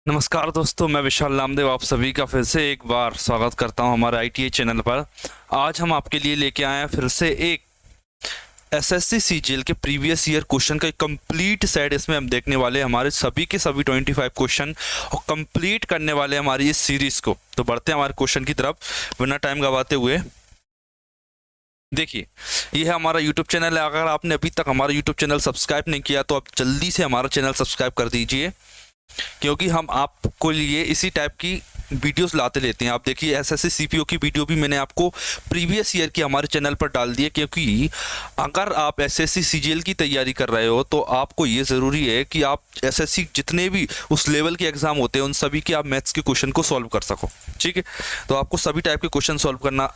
नमस्कार दोस्तों, मैं विशाल नामदेव आप सभी का फिर से एक बार स्वागत करता हूं हमारे आईटीआई चैनल पर। आज हम आपके लिए लेके आए हैं फिर से एक एसएससी सीजीएल के प्रीवियस ईयर क्वेश्चन का एक कंप्लीट सेट। इसमें हम देखने वाले हैं हमारे सभी के सभी 25 क्वेश्चन और कंप्लीट करने वाले हैं हमारी इस सीरीज को। तो बढ़ते हैं हमारे क्वेश्चन की तरफ बिना टाइम गवाते हुए। देखिए, ये है हमारा यूट्यूब चैनल है। अगर आपने अभी तक हमारा यूट्यूब चैनल सब्सक्राइब नहीं किया तो आप जल्दी से हमारा चैनल सब्सक्राइब कर दीजिए, क्योंकि हम आपको लिए इसी टाइप की वीडियोस लाते लेते हैं। आप देखिए, एसएससी सीपीओ की वीडियो भी मैंने आपको प्रीवियस ईयर की हमारे चैनल पर डाल दी है, क्योंकि अगर आप एसएससी सीजीएल की तैयारी कर रहे हो तो आपको ये ज़रूरी है कि आप एसएससी जितने भी उस लेवल के एग्जाम होते हैं उन सभी के आप मैथ्स के क्वेश्चन को सॉल्व कर सको। ठीक है, तो आपको सभी टाइप के क्वेश्चन सॉल्व करना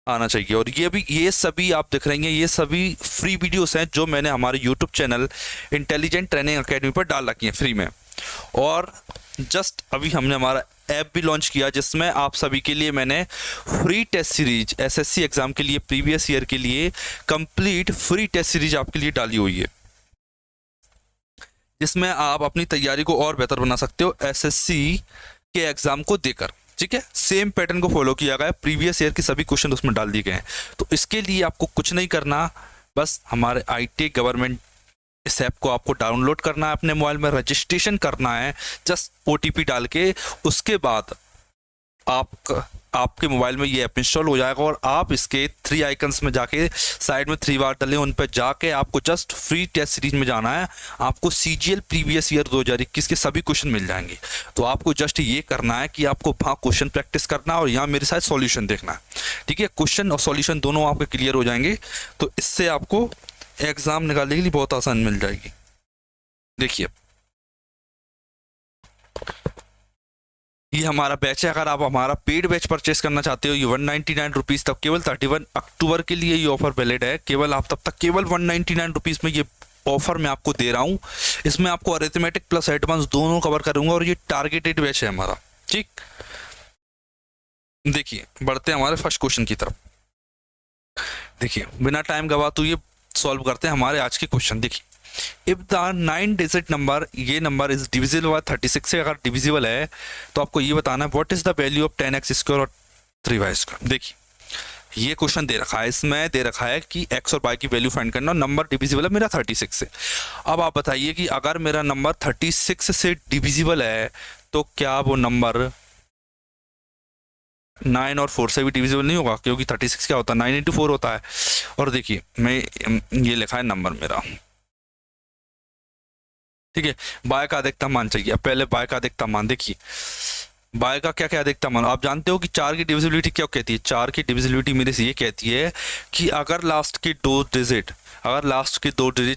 आना चाहिए। और ये सभी आप देख रहे हैं, ये सभी फ्री वीडियोस हैं जो मैंने हमारे YouTube channel intelligent training academy पर डाल रखी हैं फ्री में। और जस्ट अभी हमने हमारा ऐप भी लॉन्च किया, जिसमें आप सभी के लिए मैंने free test series SSC exam के लिए प्रीवियस ईयर के लिए कंप्लीट फ्री टेस्ट सीरीज आपके लिए डाली हुई है, जिसमें आप अपनी तैयारी को और बेहतर बना सकते हो एसएससी के एग्जाम को देकर। ठीक है, सेम पैटर्न को फॉलो किया गया है, प्रीवियस ईयर के सभी क्वेश्चन उसमें डाल दिए गए हैं। तो इसके लिए आपको कुछ नहीं करना, बस हमारे आईटी गवर्नमेंट इस ऐप को आपको डाउनलोड करना है, अपने मोबाइल में रजिस्ट्रेशन करना है जस्ट ओटीपी डाल के। उसके बाद आपके मोबाइल में ये ऐप इंस्टॉल हो जाएगा और आप इसके 3 आइकन्स में जाके साइड में 3 बार डले, उन पर जाके आपको जस्ट फ्री टेस्ट सीरीज में जाना है। आपको सीजीएल प्रीवियस ईयर 2021 के सभी क्वेश्चन मिल जाएंगे। तो आपको जस्ट ये करना है कि आपको वहाँ क्वेश्चन प्रैक्टिस करना है और यहाँ मेरे साथ सॉल्यूशन देखना है। ठीक है, क्वेश्चन और सॉल्यूशन दोनों आपके क्लियर हो जाएंगे, तो इससे आपको एग्जाम निकालने के लिए बहुत आसान मिल जाएगी। देखिए, ये हमारा बैच है। अगर आप हमारा पेड बैच परचेस करना चाहते हो, ये 199 रुपीज़ तक, केवल 31 अक्टूबर के लिए ये ऑफर वैलिड है। केवल आप तब तक केवल 199 रुपीज़ में ये ऑफर मैं आपको दे रहा हूँ। इसमें आपको अरिथमेटिक प्लस एडवांस दोनों कवर करूंगा और ये टारगेटेड बैच है हमारा। ठीक, देखिए बढ़ते हैं हमारे फर्स्ट क्वेश्चन की तरफ। देखिए, बिना टाइम गवाते हुए सॉल्व करते हैं हमारे आज के क्वेश्चन। देखिए, इफ द 9 डिजिट नंबर, ये नंबर इज डिविजिबल बाय 36 से अगर डिविजिबल है तो आपको ये बताना है what is the value of 10x square और 3y स्क्वायर। देखिए, ये क्वेश्चन दे रखा है, इसमें दे रखा है कि x और y की वैल्यू फाइंड करना, नंबर डिविजिबल है मेरा 36 से। अब आप बताइए कि अगर मेरा नंबर 36 से डिविजिबल है तो क्या वो नंबर 9 और 4 से भी डिविजिबल नहीं होगा, क्योंकि 36 क्या होता है, 9 इंटू 4 होता है। और देखिए, मैं ये लिखा है नंबर मेरा। ठीक है, बाय का अधिकतम मान चाहिए। अब पहले बाय का अधिकतम मान देखिए, बाय का क्या क्या अधिकतम मान आप जानते हो कि 4 की डिविजिबिलिटी क्या कहती है। 4 की डिविजिबिलिटी मेरे से ये कहती है कि अगर लास्ट के 2 डिजिट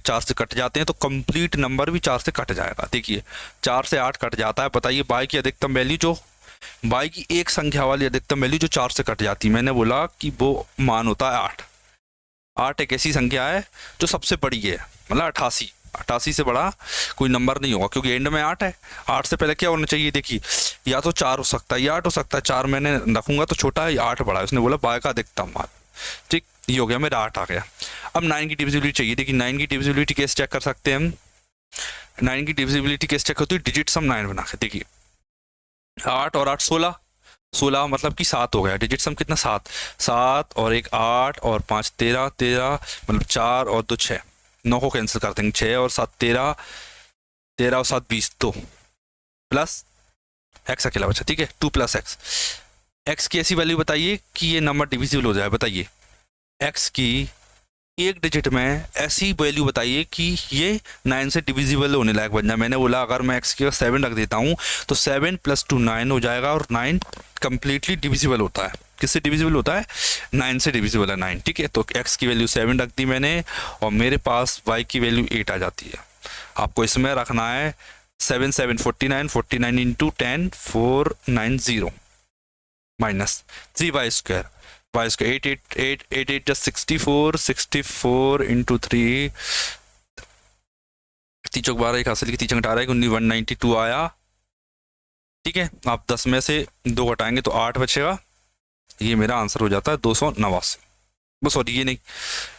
4 से कट जाते हैं तो कंप्लीट नंबर भी 4 से कट जाएगा। देखिए, 4 से 8 कट जाता है। बताइए बाय की अधिकतम वैल्यू, जो बाय की एक संख्या वाली अधिकतम वैल्यू जो 4 से कट जाती है, मैंने बोला कि वो मान होता है 8। 8 एक ऐसी संख्या है जो सबसे बड़ी है, मतलब 88 से बड़ा कोई नंबर नहीं होगा, क्योंकि एंड में 8 है। 8 से पहले क्या होना चाहिए, देखिए या तो 4 हो सकता है या 8 हो सकता है। 4 मैंने रखूंगा तो छोटा है, 8 बड़ा है। उसने बोला बाय का अधिकतम मान। ठीक, ये हो गया, मेरा 8 आ गया। अब 9 की डिविजिबिलिटी चाहिए। देखिए, 9 की डिविजिबिलिटी कैसे चेक कर सकते हैं हम। 9 की डिविजिबिलिटी कैसे चेक होती है, डिजिट सम 9 बना के। देखिए, 8 और 8 16, 16 मतलब कि 7 हो गया। डिजिट सम कितना, 7। 7 और 1 8 और 5 13, 13 मतलब 4 और 2 6, 9 को कैंसिल कर देंगे। 6 और 7 13, 13 और 7 20, 2 प्लस एक्स अकेला बचा। ठीक है, 2 प्लस एक्स। एक्स की ऐसी वैल्यू बताइए कि ये नंबर डिविजिबल हो जाए। बताइए, एक्स की एक डिजिट में ऐसी वैल्यू बताइए कि ये 9 से डिविजिबल होने लायक बन जाए। मैंने बोला अगर मैं एक्स की 7 रख देता हूँ तो 7 + 2 9 हो जाएगा, और 9 कंप्लीटली डिविजिबल होता है। किससे डिविजिबल होता है, 9 से डिविजिबल है 9। ठीक है, तो एक्स की वैल्यू 7 रख दी मैंने, और मेरे पास वाई की वैल्यू 8 आ जाती है। आपको इसमें रखना है 7 7 49, 49 इंटू 10 490 माइनस 3y स्क्वायर। वाई स्क्वायर 8 8 8 8 8 64, 64 इंटू 3, 3 चौक 12, 1 हासिल की 3 चौक 18, 19 192 आया। ठीक है, आप 10 में से 2 घटाएंगे तो 8 बचेगा। ये मेरा आंसर हो जाता है 289। बस, सॉरी ये नहीं,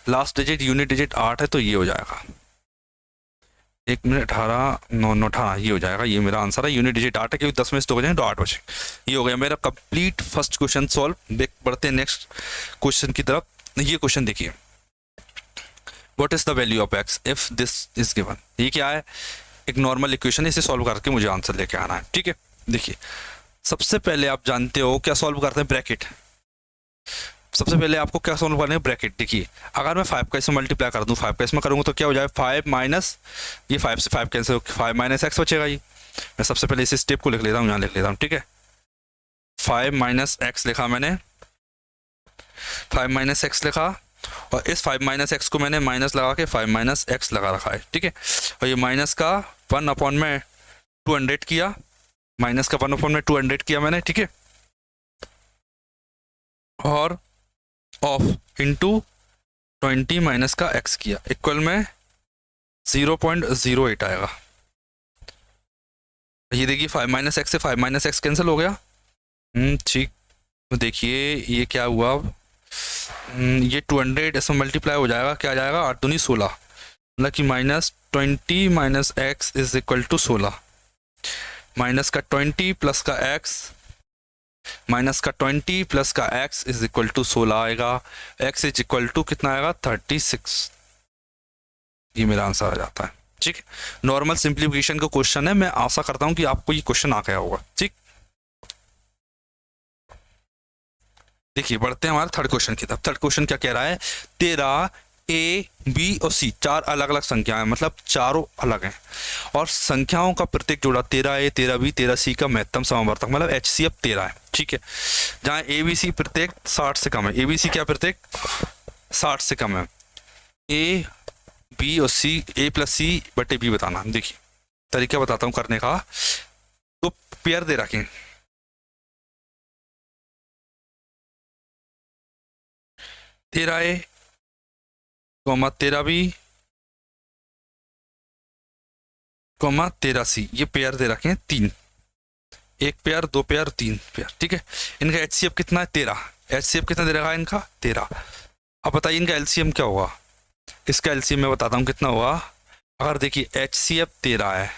लास्ट डिजिट यूनिट डिजिट 8 है तो ये हो जाएगा। 1 मिनट 18 ये हो जाएगा, ये मेरा आंसर है। यूनिट डिजिट 8 है क्योंकि 10 में से 2 बजे तो 8 बजे। ये हो गया मेरा कंप्लीट फर्स्ट क्वेश्चन सॉल्व। बढ़ते हैं नेक्स्ट क्वेश्चन की तरफ। ये क्वेश्चन देखिए, what is the value of x if this is given. ये क्या है, एक नॉर्मल इक्वेशन है, इसे सॉल्व करके मुझे आंसर लेके आना है। ठीक है, देखिए सबसे पहले आप जानते हो क्या सॉल्व करते हैं, ब्रैकेट। सबसे पहले आपको क्या सॉल्व करना है, ब्रैकेट। देखिए अगर मैं 5 का इसमें मल्टीप्लाई कर दूं, 5 का इसमें करूंगा तो क्या हो जाए, 5 माइनस ये 5 से 5 कैंसिल, 5 माइनस एक्स बचेगा। ये मैं सबसे पहले इस स्टेप को लिख लेता हूँ, यहाँ लिख लेता हूँ। ठीक है, 5 माइनस एक्स लिखा मैंने, 5 माइनस एक्स लिखा, और इस 5 माइनस एक्स को मैंने माइनस लगा के 5 माइनस एक्स लगा रखा है। ठीक है, और ये माइनस का 1 अपॉन में 200 किया, माइनस का 1 अपॉन में 200 किया मैंने। ठीक है, और ऑफ इंटू 20 माइनस का एक्स किया, इक्वल में 0.08 आएगा। ये देखिए 5 माइनस एक्स से 5 माइनस एक्स कैंसिल हो गया। ठीक, तो देखिए ये क्या हुआ, ये 200 इसमें मल्टीप्लाई हो जाएगा, क्या आ जाएगा, 8 दूनी 16, मतलब कि -20 minus X is equal to 16। Minus का 20 प्लस का एक्स, माइनस का 20 प्लस का x इज इक्वल टू 16 आएगा। x इज इक्वल टू कितना आएगा, 36। ये मेरा आंसर आ जाता है। ठीक है, नॉर्मल सिंप्लीफिकेशन का क्वेश्चन है, मैं आशा करता हूं कि आपको ये क्वेश्चन आ गया होगा। ठीक, देखिए बढ़ते हैं हमारे थर्ड क्वेश्चन की तरफ। थर्ड क्वेश्चन क्या कह रहा है, 13 ए बी और सी 4 अलग अलग संख्याएं, मतलब चारों अलग हैं, और संख्याओं का प्रत्येक जोड़ा 13 ए 13 बी 13 सी का महत्तम समावर्तक मतलब HCF 13 है। ठीक है, जहाँ ए बी सी प्रत्येक 60 से कम है, ए बी सी क्या प्रत्येक 60 से कम है। ए बी और सी, ए प्लस सी बटे बी बताना। देखिए तरीका बताता हूँ करने का। तो पेयर दे रखें, 13 ए कोमा 13 बी कोमा 13 सी, ये पेयर दे रखे हैं 3, एक पेयर, 2 पेयर, 3 पेयर। ठीक है, इनका HCF कितना है, 13। HCF कितना दे रखा है इनका, 13। अब बताइए इनका LCM क्या होगा। इसका LCM मैं बताता हूँ कितना हुआ। अगर देखिए HCF 13 है,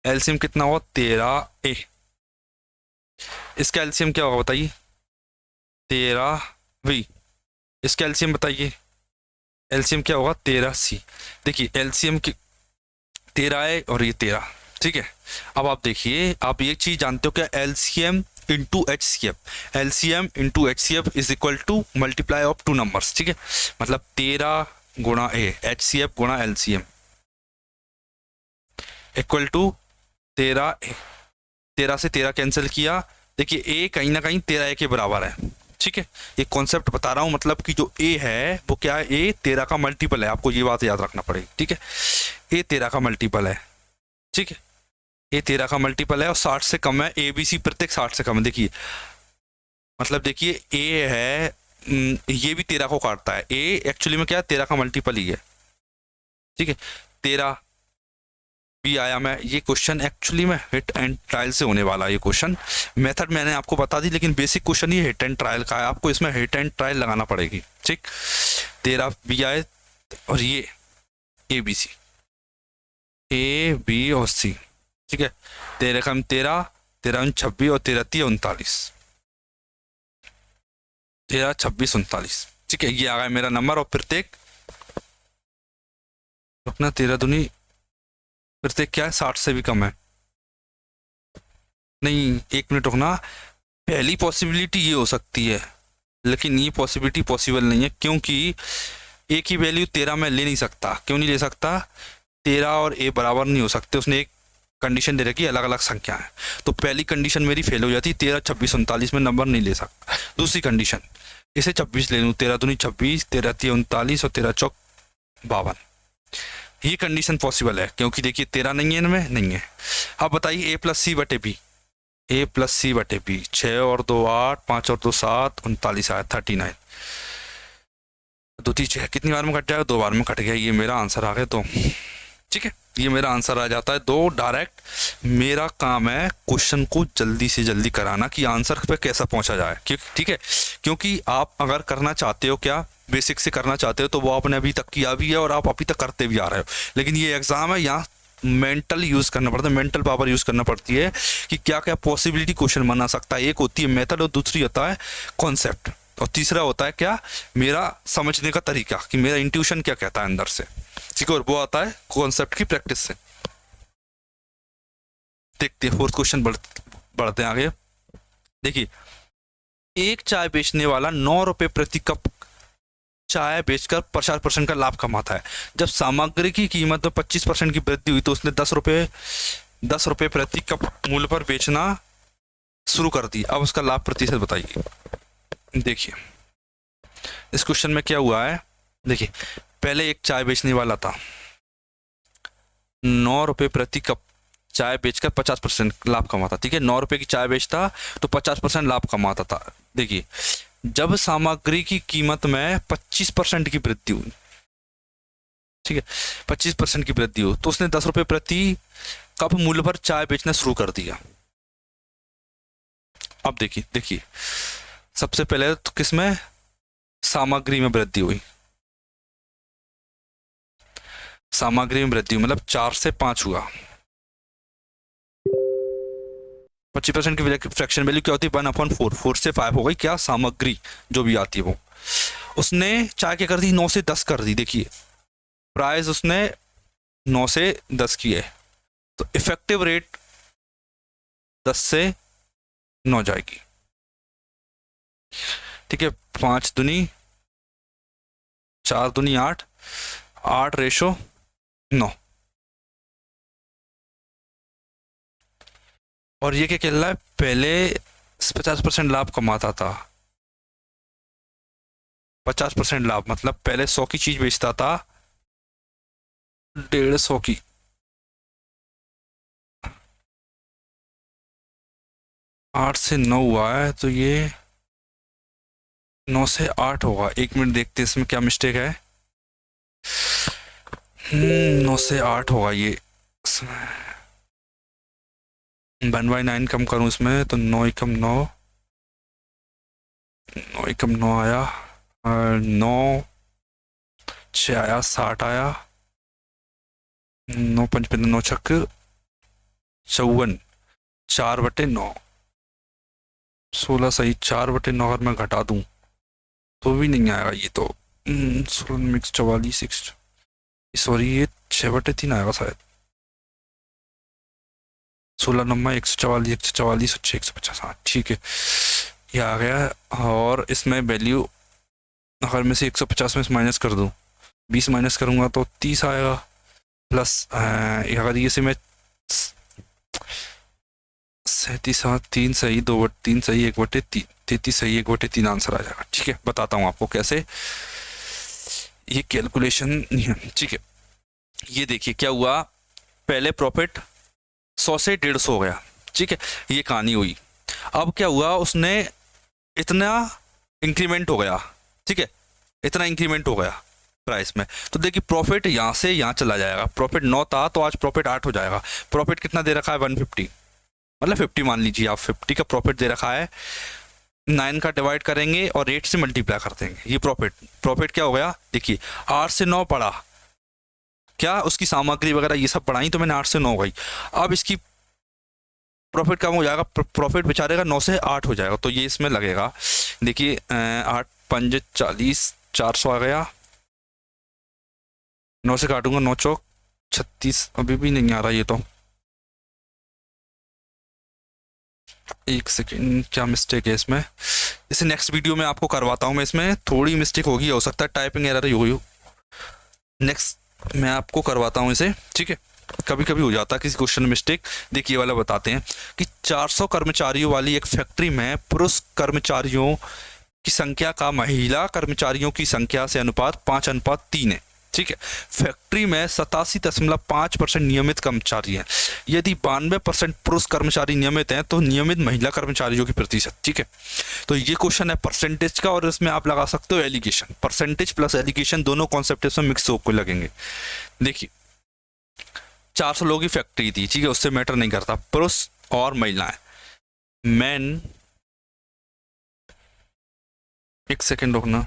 LCM कितना हुआ, 13A। इसका LCM क्या होगा बताइए, 13V। इसका LCM बताइए, LCM क्या होगा, 13C। देखिए LCM की 13 है और ये 13। ठीक है, अब आप देखिए, आप ये चीज जानते हो क्या, LCM into HCF, LCM into HCF is equal to multiply of 2 numbers. ठीक है, मतलब 13 गुणा A, HCF गुणा LCM इक्वल टू 13A। 13 से 13 कैंसिल किया, देखिए A कहीं ना कहीं 13A के बराबर है। ठीक है, ये कॉन्सेप्ट बता रहा हूँ, मतलब कि जो A है वो क्या है, A 13 का मल्टीपल है, आपको ये बात याद रखना पड़ेगी। ठीक है, A 13 का मल्टीपल है। ठीक है, A 13 का मल्टीपल है और 60 से कम है, ABC प्रत्येक 60 से कम है। देखिए मतलब देखिए A है, ये भी 13 को काटता है, A एक्चुअली में क्या है, 13 का मल्टीपल ही है। ठीक है, 13 भी आया। मैं ये क्वेश्चन एक्चुअली में हिट एंड ट्रायल से होने वाला है। ये क्वेश्चन मेथड मैंने आपको बता दी, लेकिन बेसिक क्वेश्चन ये हिट एंड ट्रायल का है, आपको इसमें हिट एंड ट्रायल लगाना पड़ेगी। ठीक, 13 भी आए और ये ABC, A B और C। ठीक है, 13 कम 13, 13 26 और 13 3 39, 13 26 39। ठीक है, ये आ गया मेरा नंबर, और प्रत्येक अपना 13 दूनी प्रत्येक क्या है, 60 से भी कम है। नहीं, 1 मिनट रुकना, पहली पॉसिबिलिटी ये हो सकती है, लेकिन ये पॉसिबिलिटी पॉसिबल नहीं है, क्योंकि ए की वैल्यू 13 में ले नहीं सकता। क्यों नहीं ले सकता, 13 और A बराबर नहीं हो सकते, उसने एक कंडीशन दे रखी है, अलग अलग संख्या है। तो पहली कंडीशन मेरी फेल हो जाती, 13 26 39 में नंबर नहीं ले सकता। दूसरी कंडीशन, इसे 26 ले लूँ, 13 दूनी 26, 13 3 39 और 13 चौक 52। ये कंडीशन पॉसिबल है, क्योंकि देखिए 13 नहीं है इनमें, नहीं है। अब बताइए A प्लस सी बटे बी, A प्लस सी बटे बी, 6 और 2 8, 5 और 2 7, 39 आया, 39। 2 3 6 कितनी बार में कट जाएगा, 2 बार में कट गया, ये मेरा आंसर आ गया। तो ठीक है, दिए मेरा आंसर आ जाता है 2 डायरेक्ट। मेरा काम है क्वेश्चन को जल्दी से जल्दी कराना कि आंसर पे कैसा पहुंचा जाए, ठीक है। क्योंकि आप अगर करना चाहते हो, क्या बेसिक से करना चाहते हो, तो वो आपने अभी तक किया भी है और आप अभी तक करते भी आ रहे हो। लेकिन ये एग्जाम है, यहाँ मेंटल यूज करना पड़ता है, मेंटल पावर यूज करना पड़ती है कि क्या क्या पॉसिबिलिटी क्वेश्चन बना सकता है। एक होती है मेथड और दूसरी होता है कॉन्सेप्ट, और तीसरा होता है क्या, मेरा समझने का तरीका कि मेरा इंट्यूशन क्या कहता है अंदर से, ठीक है। और वो आता है कॉन्सेप्ट की प्रैक्टिस से। देखते हैं फोर्थ क्वेश्चन, बढ़ते हैं आगे। देखिए, एक चाय बेचने वाला 9 रुपए प्रति कप चाय बेचकर 50% का लाभ कमाता है। जब सामग्री की कीमत में 25% की वृद्धि हुई तो उसने 10 रुपए प्रति कप मूल्य पर बेचना शुरू कर दी। अब उसका लाभ प्रतिशत बताइए। देखिए, इस क्वेश्चन में क्या हुआ है, देखिए पहले एक चाय बेचने वाला था, 9 रुपए प्रति कप चाय बेचकर 50% लाभ कमाता, ठीक है। 9 रुपए की चाय बेचता तो 50% लाभ कमाता था। देखिए, जब सामग्री की कीमत में 25% की वृद्धि हुई, ठीक है, 25% की वृद्धि हुई तो उसने 10 रुपए प्रति कप मूल्य पर चाय बेचना शुरू कर दिया। अब देखिए सबसे पहले तो किसमें, सामग्री में वृद्धि हुई, सामग्री में वृद्धि हुई मतलब 4 से 5 हुआ। 25% की वजह की फ्रैक्शन वैल्यू क्या होती है, 1/4, 4 से 5 हो गई क्या, सामग्री जो भी आती है वो। उसने चाय क्या कर दी, 9 से 10 कर दी। देखिए प्राइस उसने 9 से 10 की है, तो इफेक्टिव रेट 10 से 9 जाएगी, ठीक है। 5 दूनी 4 दूनी 8, 8:9। और ये क्या कह रहा है, पहले 50% लाभ कमाता था। 50% लाभ मतलब पहले 100 की चीज बेचता था 150 की, आठ से 9 हुआ है तो ये 9 से 8 होगा। 1 मिनट देखते हैं इसमें क्या मिस्टेक है। 9 से 8 होगा ये। 1/9 कम करूं इसमें तो 9 एकम 9, 9 एकम 9 आया, 9 6 आया, 60 आया, 9 5 9 छक 54, 4/9, 16 सही। 4/9 अगर मैं घटा दूं तो भी नहीं आएगा ये तो। 16 मिक्स 44, सॉरी ये 6/3 आएगा शायद। 16 नंबर 144, 144 और 150, हाँ ठीक है ये आ गया। और इसमें वैल्यू अगर मैं से 150 में माइनस कर दूं, 20 माइनस करूंगा तो 30 आएगा, प्लस अगर ये से मैं 37, 3 सही, 2/3 सही, 1/3, 33 सही, 1/3 आंसर आ जाएगा, ठीक है। बताता हूँ आपको कैसे ये कैलकुलेशन नहीं है, ठीक है। ये देखिए क्या हुआ, पहले प्रॉफिट 100 से 150 हो गया, ठीक है, ये कहानी हुई। अब क्या हुआ, उसने इतना इंक्रीमेंट हो गया, ठीक है, इतना इंक्रीमेंट हो गया प्राइस में, तो देखिए प्रॉफिट यहाँ से यहाँ चला जाएगा। प्रॉफिट 9 था तो आज प्रॉफिट 8 हो जाएगा। प्रॉफिट कितना दे रखा है, 150, मतलब 50 मान लीजिए आप, 50 का प्रॉफिट दे रखा है। 9 का डिवाइड करेंगे और 8 से मल्टीप्लाई कर देंगे, ये प्रॉफिट क्या हो गया, देखिए 8 से 9 पड़ा, क्या उसकी सामग्री वगैरह ये सब बढ़ाई तो मैंने 8 से 9 गई। अब इसकी प्रॉफिट कम हो जाएगा, प्रॉफिट बेचारे का 9 से 8 हो जाएगा, तो ये इसमें लगेगा। देखिए 8 5 40, 400 आ गया, 9 से काटूंगा 9 चौक 36, अभी भी नहीं आ रहा ये तो। एक सेकेंड, क्या मिस्टेक है इसमें, इसे नेक्स्ट वीडियो में आपको करवाता हूँ मैं। इसमें थोड़ी मिस्टेक होगी, हो सकता है टाइपिंग एरर ही होगी, नेक्स्ट मैं आपको करवाता हूँ इसे, ठीक है। कभी कभी हो जाता है किसी क्वेश्चन में मिस्टेक। देखिए वाला बताते हैं कि 400 कर्मचारियों वाली एक फैक्ट्री में पुरुष कर्मचारियों की संख्या का महिला कर्मचारियों की संख्या से अनुपात 5:3 है, ठीक है। फैक्ट्री में 87.5% नियमित कर्मचारी हैं। यदि 92% पुरुष कर्मचारी नियमित हैं तो नियमित महिला कर्मचारियों की प्रतिशत, ठीक है। तो ये क्वेश्चन है परसेंटेज का, और इसमें आप लगा सकते हो एलिगेशन। परसेंटेज प्लस एलिगेशन दोनों कॉन्सेप्ट इसमें मिक्स होकर लगेंगे। देखिए 400 लोगों की फैक्ट्री थी, ठीक है, उससे मैटर नहीं करता, पुरुष और महिलाएं, मैन, एक सेकेंड रुकना,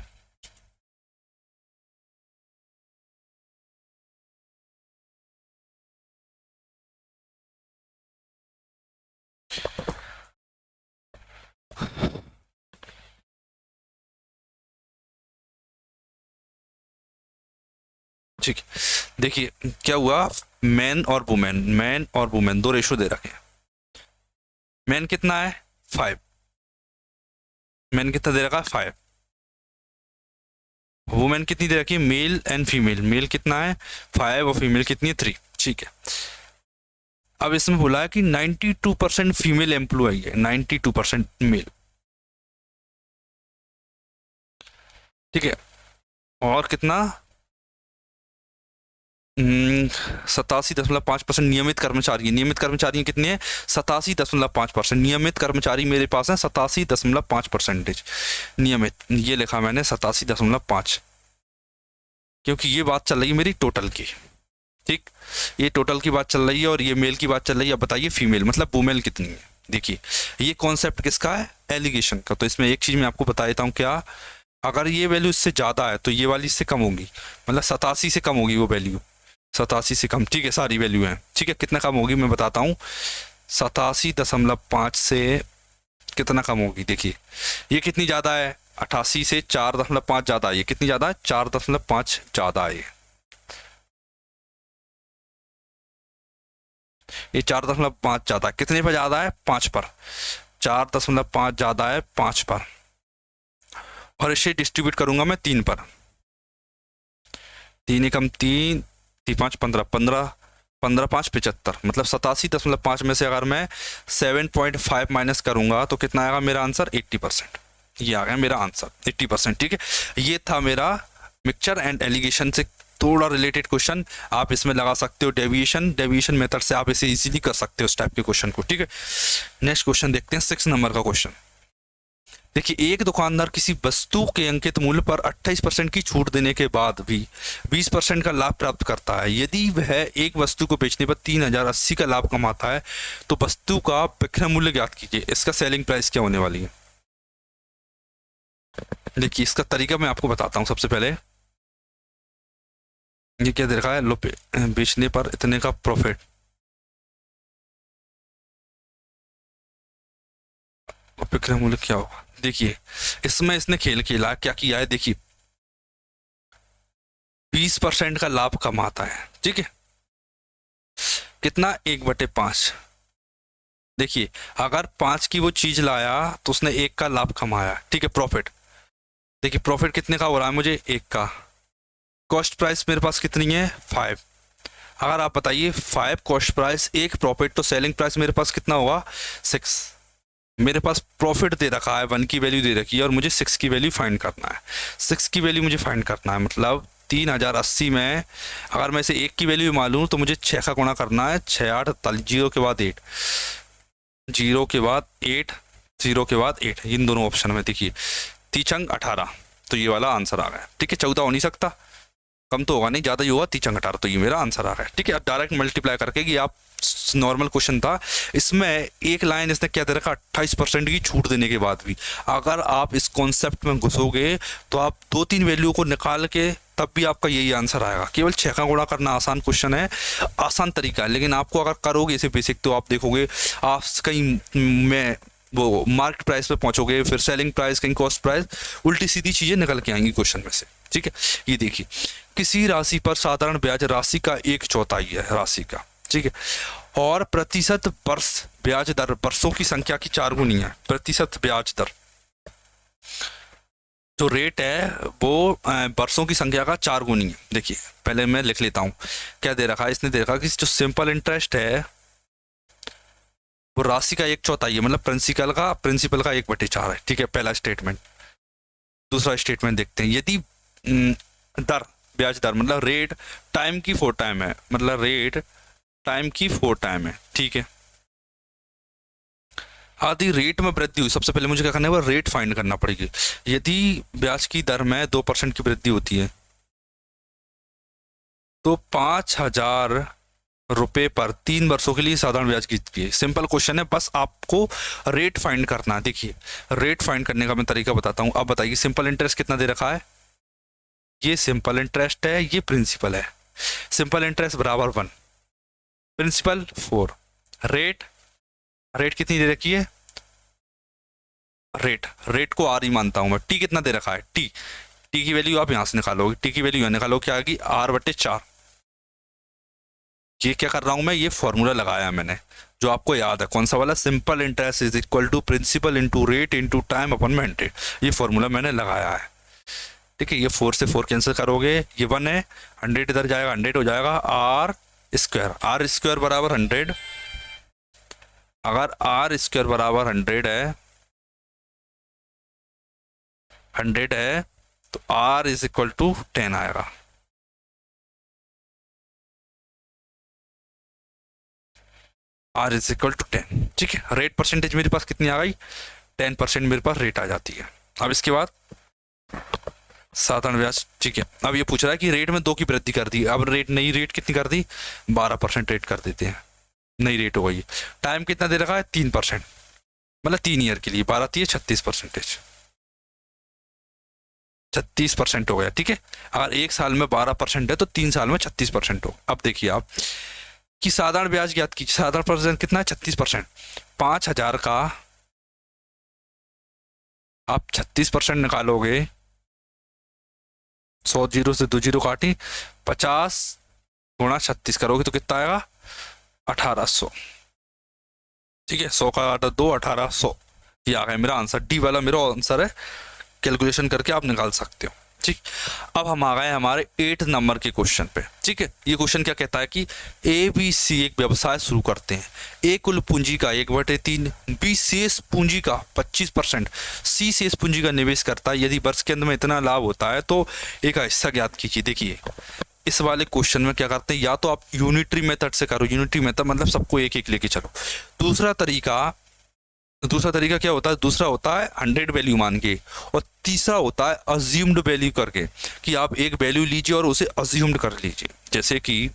ठीक है। देखिए क्या हुआ, मैन और वुमेन दो रेशो दे रखे हैं। मैन कितना है 5, मैन कितना दे रखा है 5, वुमेन कितनी दे रखी है, मेल एंड फीमेल, मेल कितना है 5 और फीमेल कितनी है 3, ठीक है। अब इसमें बोला है कि 92% फीमेल एम्प्लॉय है, 92% मेल, ठीक है। और कितना 87.5% नियमित कर्मचारी है, नियमित कर्मचारी कितने हैं 87.5%, नियमित कर्मचारी मेरे पास है 87.5%, नियमित ये लिखा मैंने 87.5, क्योंकि ये बात चल रही है मेरी टोटल की, ठीक, ये टोटल की बात चल रही है और ये मेल की बात चल रही है। अब बताइए फीमेल मतलब वुमेन कितनी है। देखिए ये कॉन्सेप्ट किसका है, एलिगेशन का। तो इसमें एक चीज मैं आपको बता देता हूँ, क्या अगर ये वैल्यू इससे ज्यादा है तो ये वाली इससे कम होगी, मतलब 87 से कम होगी वो वैल्यू, 87 से कम, ठीक है, सारी वैल्यू है, ठीक है। कितना कम होगी मैं बताता हूँ, 87.5 से कितना कम होगी। देखिए ये कितनी ज्यादा है, 88 से 4.5 ज्यादा है, ये कितनी ज्यादा है 4.5 ज्यादा है, ये 4.5 ज्यादा है, कितने पर ज्यादा है 5 पर, 4.5 ज्यादा है 5 पर, और इसे डिस्ट्रीब्यूट करूंगा मैं 3 पर, 3 एकम 3, 3 5 15, 15 5 75, मतलब 87.5 में से अगर मैं 7.5 माइनस करूंगा तो कितना आएगा मेरा आंसर 80%, ये आ गया मेरा आंसर 80%, ठीक है। ये था मेरा मिक्सचर एंड एलिगेशन से थोड़ा रिलेटेड क्वेश्चन, आप इसमें लगा सकते हो डेविएशन मेथड से आप इसे इजीली कर सकते हो इस टाइप के क्वेश्चन को, ठीक है। नेक्स्ट क्वेश्चन देखते हैं, 6 नंबर का क्वेश्चन। देखिए एक दुकानदार किसी वस्तु के अंकित मूल्य पर 28% की छूट देने के बाद भी 20% का लाभ प्राप्त करता है। यदि वह एक वस्तु को बेचने पर 3080 का लाभ कमाता है तो वस्तु का विक्रय मूल्य ज्ञात कीजिए, इसका सेलिंग प्राइस क्या होने वाली है। देखिए इसका तरीका मैं आपको बताता हूँ। सबसे पहले ये क्या दे रखा है, लो बेचने पर इतने का प्रॉफिट, विक्रय मूल्य क्या होगा। देखिए इसमें इसने खेल खेला, क्या किया है, देखिए 20% का लाभ कमाता है, ठीक है, कितना 1/5। देखिए अगर 5 की वो चीज लाया तो उसने 1 का लाभ कमाया, ठीक है, प्रॉफिट। देखिए प्रॉफिट कितने का हो रहा है मुझे 1 का, कॉस्ट प्राइस मेरे पास कितनी है 5, अगर आप बताइए 5 कॉस्ट प्राइस 1 प्रॉफिट, तो सेलिंग प्राइस मेरे पास कितना होगा 6। मेरे पास प्रॉफिट दे रखा है, 1 की वैल्यू दे रखी है और मुझे 6 की वैल्यू फाइंड करना है, 6 की वैल्यू मुझे फाइंड करना है। मतलब 3080 में अगर मैं इसे 1 की वैल्यू मालूम तो मुझे 6 का गुणा करना है, 6 8 48, 0 के बाद 8, 0 के बाद 8, 0 के बाद 8, इन दोनों ऑप्शन में देखिए 3 18, तो ये वाला आंसर आ गया, ठीक है। 14 हो नहीं सकता, कम तो होगा नहीं, ज़्यादा ही होगा, 3 18, तो ये मेरा आंसर आ गया, ठीक है। अब डायरेक्ट मल्टीप्लाई करके कि आप नॉर्मल क्वेश्चन था, इसमें एक लाइन इसने क्या दे रखा 28% की छूट देने के बाद भी। अगर आप इस कॉन्सेप्ट में घुसोगे तो आप 2-3 वैल्यू को निकाल के तब भी आपका यही आंसर आएगा। केवल 6 का गुणा करना आसान क्वेश्चन है, आसान तरीका है, लेकिन आपको अगर करोगे इसे बेसिक तो आप देखोगे आप कहीं में वो मार्केट प्राइस पे पहुंचोगे, फिर सेलिंग प्राइस, कहीं कॉस्ट प्राइस, उल्टी सीधी चीजें निकल के आएंगी क्वेश्चन में से, ठीक है। ये देखिए किसी राशि पर साधारण ब्याज राशि का 1/4 है राशि का, ठीक है, और प्रतिशत वर्ष ब्याज दर वर्षों की संख्या की 4 गुनी है। प्रतिशत ब्याज दर जो रेट है वो वर्षों की संख्या का 4 गुनी है। देखिए पहले मैं लिख लेता हूँ क्या दे रखा है, इसने दे रखा कि जो सिंपल इंटरेस्ट है वो राशि का 1/4 है, मतलब प्रिंसिपल का 1/4 है, ठीक है, पहला स्टेटमेंट। दूसरा स्टेटमेंट देखते हैं, यदि दर ब्याज दर मतलब रेट टाइम की 4 टाइम है, मतलब रेट टाइम की 4 टाइम है, ठीक है। आदि रेट में वृद्धि हुई, सबसे पहले मुझे क्या करना है, वो रेट फाइंड करना पड़ेगी। यदि ब्याज की दर में 2% की वृद्धि होती है तो 5000 रुपए पर 3 वर्षों के लिए साधारण ब्याज कितनी है। सिंपल क्वेश्चन है, बस आपको रेट फाइंड करना है। देखिए रेट फाइंड करने का मैं तरीका बताता हूँ। अब बताइए सिंपल इंटरेस्ट कितना दे रखा है, ये सिंपल इंटरेस्ट है, ये प्रिंसिपल है। सिंपल इंटरेस्ट बराबर 1, प्रिंसिपल 4, रेट रेट कितनी दे रखी है, रेट को आर ही मानता हूं मैं। टी कितना दे रखा है, टी की वैल्यू आप यहां से निकालोगे, टी की वैल्यू यहां निकालो, क्या आएगी R/4। ये क्या कर रहा हूं मैं, ये फॉर्मूला लगाया मैंने जो आपको याद है, कौन सा वाला, simple interest is equal to principal into rate into time upon मेंटेन। ये फॉर्मूला मैंने लगाया है, ठीक है। ये 4 से 4 कैंसिल करोगे, ये 1 है, 100 इधर जाएगा, 100 हो जाएगा, R² बराबर 100। अगर R² बराबर 100 है तो R इज इक्वल टू 10 आएगा। R इज इक्वल टू 10, ठीक है। रेट परसेंटेज मेरे पास कितनी आ गई, 10% मेरे पास रेट आ जाती है। अब इसके बाद साधारण ब्याज, ठीक है। अब ये पूछ रहा है कि रेट में 2 की वृद्धि कर दी, अब नई रेट कितनी कर दी, 12% रेट कर देते हैं, नई रेट हो गई। टाइम कितना दे रखा है, 3%, मतलब 3 ईयर के लिए, 12 3 36%, 36% हो गया, ठीक है। अगर 1 साल में 12% है तो 3 साल में 36% हो। अब देखिए आप कि साधारण ब्याज ज्ञात कीजिए, साधारण परसेंट कितना है, 36%। 5,000 का आप 36% निकालोगे, 100 जीरो से 2 जीरो काटी, 50 गुणा 36 करोगे तो कितना आएगा, 1800, ठीक है। 100 का काटा 2, 1800, ये आ गया मेरा आंसर। डी वाला मेरा आंसर है, कैलकुलेशन करके आप निकाल सकते हो, ठीक। अब हम आ गए हमारे 8 नंबर के क्वेश्चन पे, ठीक है। ये क्वेश्चन क्या कहता है कि ABC एक व्यवसाय शुरू करते हैं, A कुल पूंजी का 1/3, B शेष पूंजी का 25%, C शेष पूंजी का निवेश करता है। यदि वर्ष के अंत में इतना लाभ होता है तो एक हिस्सा ज्ञात कीजिए। देखिए इस वाले क्वेश्चन में क्या करते हैं, या तो आप यूनिटरी मेथड से करो, यूनिटरी मेथड मतलब सबको एक एक लेके चलो। दूसरा तरीका क्या होता है, दूसरा होता है 100 वैल्यू मान के, और तीसरा होता है अज्यूम्ड वैल्यू करके, कि आप एक वैल्यू लीजिए और उसे अज्यूम्ड कर लीजिए। जैसे कि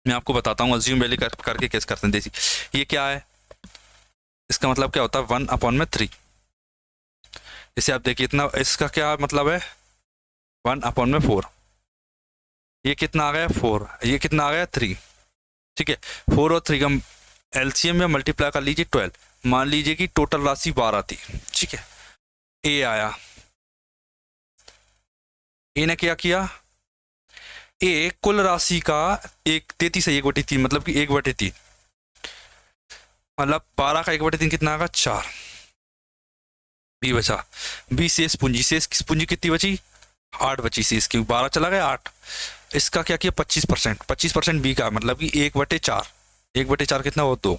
मैं आपको बताता हूँ अज्यूम वैल्यू करके कैसे करते हैं। देखिए ये क्या है, इसका मतलब क्या होता है 1/3। इसे आप देखिए इतना, इसका क्या मतलब है 1/4। ये कितना आ गया 4, ये कितना आ गया 3, ठीक है। 4 और 3 का एलसीएम में मल्टीप्लाई कर लीजिए 12। मान लीजिए कि टोटल राशि 12 थी, ठीक है। ए आया, ए ने क्या किया, ए कुल राशि का 33 है, 1/3 मतलब कि 1/3, मतलब 12 का 1/3 कितना आएगा 4। बी बचा, बी शेष पूंजी कितनी बची, 8 बची, शेष की 12 चला गया 8। इसका क्या किया 25% बी का, मतलब कि 1/4, 1/4 कितना हो 2,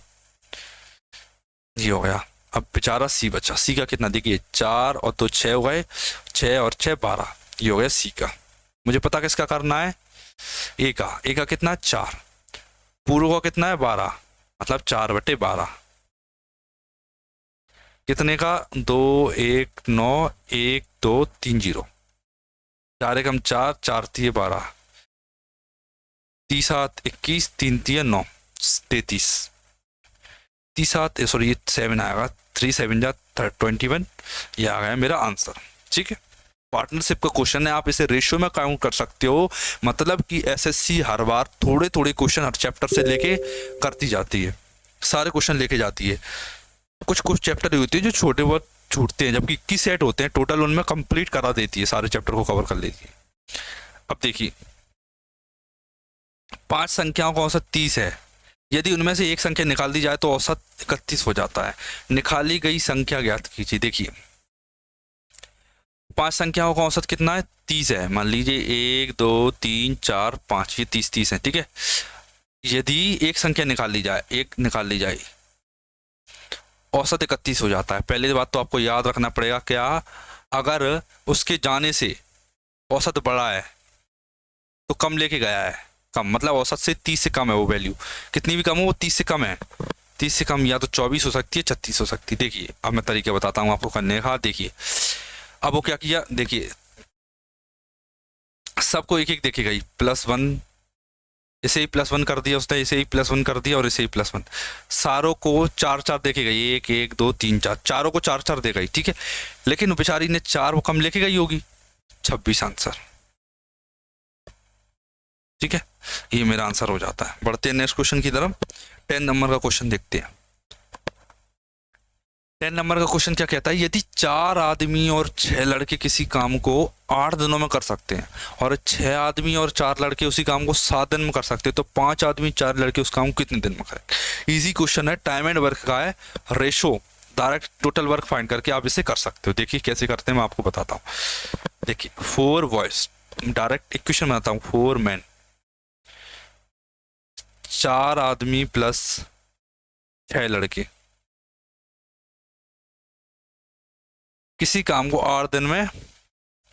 ये हो गया। अब बेचारा सी बचा, सी का कितना, देखिए 4 और 2 6 हो गए, 6 और 6 12, ये हो गया सी का। मुझे पता किसका करना है, ए का कितना 4, पूर्व का कितना है 12, मतलब 4/12, कितने का 2 1 9 1 2 3 0, 4 एकम 4, 4 3 12, 3 7 21, 3 3 9 33, 3 7 सॉरी ये 7 आएगा, 3 7 जा 21, ये आ गया मेरा आंसर, ठीक है। पार्टनरशिप का क्वेश्चन है, आप इसे रेशियो में काउंट कर सकते हो, मतलब कि एसएससी हर बार थोड़े थोड़े क्वेश्चन हर चैप्टर से लेके करती जाती है, सारे क्वेश्चन लेके जाती है। कुछ चैप्टर होते हैं जो छोटे बहुत छूटते हैं, जबकि 21 सेट होते हैं टोटल, उनमें कंप्लीट करा देती है, सारे चैप्टर को कवर कर लेती है। अब देखिए 5 संख्याओं का औसत 30 है, यदि उनमें से एक संख्या निकाल दी जाए तो औसत 31 हो जाता है। निकाली गई संख्या ज्ञात कीजिए। देखिए 5 संख्याओं का औसत कितना है 30 है, मान लीजिए 1 2 3 4 5, ये 30 है, ठीक है। यदि एक संख्या निकाल ली जाए, औसत 31 हो जाता है। पहली बात तो आपको याद रखना पड़ेगा क्या, अगर उसके जाने से औसत बड़ा है तो कम लेके गया है, कम मतलब औसत से 30 से कम है वो वैल्यू, कितनी भी कम हो वो 30 से कम है, 30 से कम या तो 24 हो सकती है 36 हो सकती है। देखिए अब मैं तरीके बताता हूँ आपको करने का। देखिए अब वो क्या किया, देखिए सबको एक एक देखेगा, +1 इसे ही +1 कर दिया उसने, इसे ही +1 कर दिया और इसे ही +1। सारों को 4 4 देके गई, 1 1 2 3 4, चारों को 4 4 दे गई, ठीक है। लेकिन बेचारी ने 4 वो कम लेके गई होगी, 26 आंसर, ठीक है। ये मेरा आंसर हो जाता है। बढ़ते हैं नेक्स्ट क्वेश्चन की तरफ। 10 नंबर का क्वेश्चन देखते हैं। 10 नंबर का क्वेश्चन क्या कहता है, यदि 4 आदमी और 6 लड़के किसी काम को 8 दिनों में कर सकते हैं और 6 आदमी और 4 लड़के उसी काम को 7 दिन में कर सकते हैं, तो 5 आदमी 4 लड़के उस काम को कितने दिन में करेंगे। इजी क्वेश्चन है, टाइम एंड वर्क का है, ratio direct total work find करके आप इसे कर सकते हो। देखिए कैसे करते हैं, मैं आपको बताता हूँ। देखिए 4 बॉयज, डायरेक्ट इक्वेशन बनाता हूँ, 4 मैन, 4 आदमी प्लस 6 लड़के किसी काम को 8 दिन में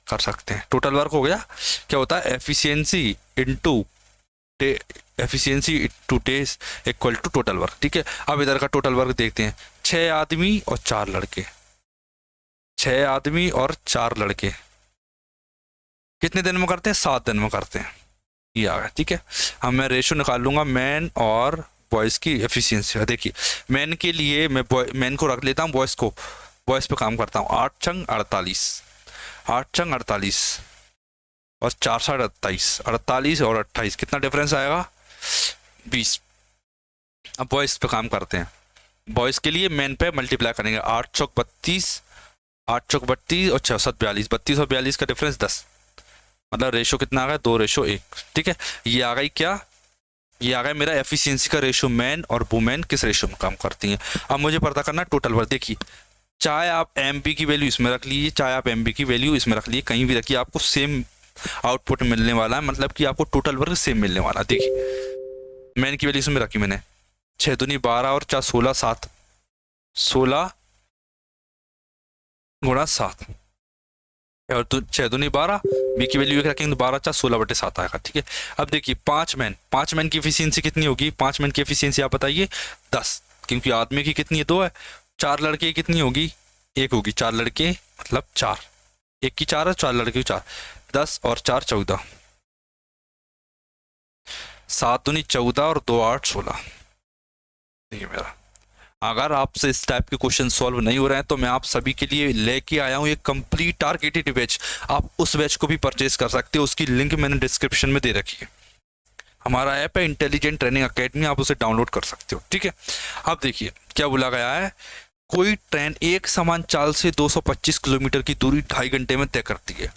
कर सकते हैं। टोटल वर्क हो गया, क्या होता है, efficiency into efficiency to days equal to total work, ठीक है। अब इधर का टोटल वर्क देखते हैं, 6 आदमी और 4 लड़के, 6 आदमी और 4 लड़के कितने दिन में करते हैं, 7 दिन में करते हैं। ये आ गया, ठीक है। अब मैं रेशो निकाल लूंगा मैन और बॉयज की एफिशिएंसी। देखिए मैन के लिए मैं मैन को रख लेता हूँ, बॉयज को, बॉयज पे काम करता हूँ। 8 छंग 48, 8 छंग 48 और 4 7 28, 48 और 28 कितना डिफरेंस आएगा, 20। अब बॉयज पे काम करते हैं, बॉयज के लिए मैन पे मल्टीप्लाई करेंगे, 8 चौक 32, 8 चौक 32 और 6 7 42, 32 और 42 का डिफरेंस 10, मतलब रेशो कितना आ गया, 2:1, ठीक है। ये आ गई क्या, ये आ गया मेरा एफिशिएंसी का रेशो, मैन और वुमेन किस रेशो में काम करती हैं। अब मुझे पता करना टोटल वर्क। देखिए चाहे आप एमपी की वैल्यू इसमें रख लीजिए, चाहे आप एमपी की वैल्यू इसमें रख लीजिए, कहीं भी रखिए आपको सेम आउटपुट मिलने वाला है, मतलब कि आपको टोटल वर्क सेम मिलने वाला है। देखिए मैन की वैल्यू इसमें रखी मैंने, 6 दूनी 12 और 4 16 7, 16 गुणा 7 और 6 दूनी 12, बी की वैल्यू रखेंगे तो 12 4 16/7 आएगा, ठीक है। अब देखिए 5 मैन की एफिशिएंसी कितनी होगी, 5 मैन की एफिशिएंसी आप बताइए, 10, क्योंकि आदमी की कितनी है, 2 है। 4 लड़के की कितनी होगी, 1 होगी, 4 लड़के मतलब 4, 1 की 4 है, 4 लड़के की 4, 10 और 4 14, 7 दूनी 14 और 2 8 16। देखिए मेरा, अगर आपसे इस टाइप के क्वेश्चन सॉल्व नहीं हो रहे हैं तो मैं आप सभी के लिए लेके आया हूँ एक कंप्लीट टारगेटेड बैच। आप उस बैच को भी परचेज कर सकते हो, उसकी लिंक मैंने डिस्क्रिप्शन में दे रखी है। हमारा ऐप है इंटेलिजेंट ट्रेनिंग अकेडमी, आप उसे डाउनलोड कर सकते हो, ठीक है। अब देखिए क्या बोला गया है, कोई ट्रेन एक समान चाल से 225 किलोमीटर की दूरी 2.5 घंटे में तय करती है।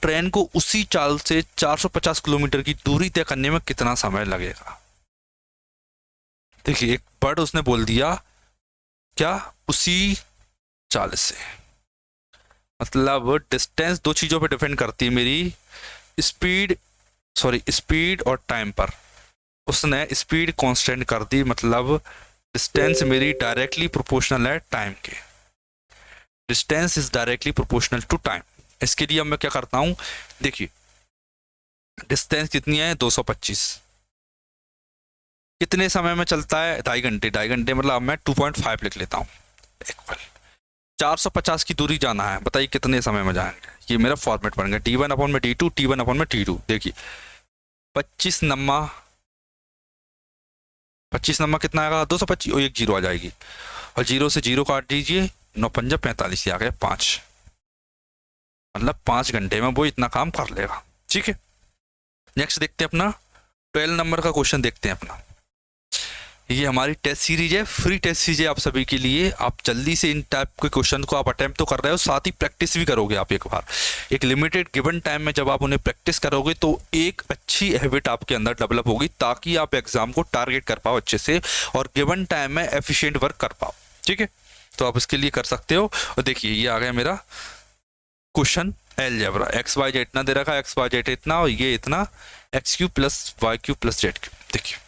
ट्रेन को उसी चाल से 450 किलोमीटर की दूरी तय करने में कितना समय लगेगा। देखिए एक वर्ड उसने बोल दिया, क्या, उसी चाल से, मतलब डिस्टेंस दो चीजों पे डिपेंड करती है मेरी, स्पीड और टाइम पर। उसने स्पीड कांस्टेंट कर दी, मतलब डिस्टेंस मेरी डायरेक्टली प्रोपोर्शनल है टाइम के, distance is directly proportional to time. इसके लिए अब मैं क्या करता हूं, देखिए डिस्टेंस कितनी है, 225, कितने समय में चलता है, 2.5 घंटे, 2.5 घंटे मतलब अब मैं 2.5 लिख लेता हूँ इक्वल 450 की दूरी जाना है, बताइए कितने समय में जाएंगे। ये मेरा फॉर्मेट बन गया, t1/t2, t1/t2। देखिए 25 नम्मा कितना आएगा, 225 और 1 जीरो आ जाएगी, और 0 से 0 काट दीजिए, 9 5 45, आ गया 5, मतलब 5 घंटे में वो इतना काम कर लेगा, ठीक है। नेक्स्ट देखते हैं अपना 12 नंबर का क्वेश्चन देखते हैं अपना। ये हमारी टेस्ट सीरीज है, फ्री टेस्ट सीरीज है आप सभी के लिए। आप जल्दी से इन टाइप के क्वेश्चन को आप अटेम्प्ट तो कर रहे हो, साथ ही प्रैक्टिस भी करोगे आप एक बार। एक लिमिटेड गिवन टाइम में जब आप उन्हें प्रैक्टिस करोगे तो एक अच्छी हैबिट आपके अंदर डेवलप होगी, ताकि आप एग्जाम को टारगेट कर पाओ अच्छे से और गिवन टाइम में एफिशिएंट वर्क कर पाओ, ठीक है। तो आप इसके लिए कर सकते हो। और देखिए ये आ गया मेरा question algebra, X Y Z इतना दे रखा है, एक्स वाई जेड इतना और ये इतना, x³ + y³ + z³। देखिए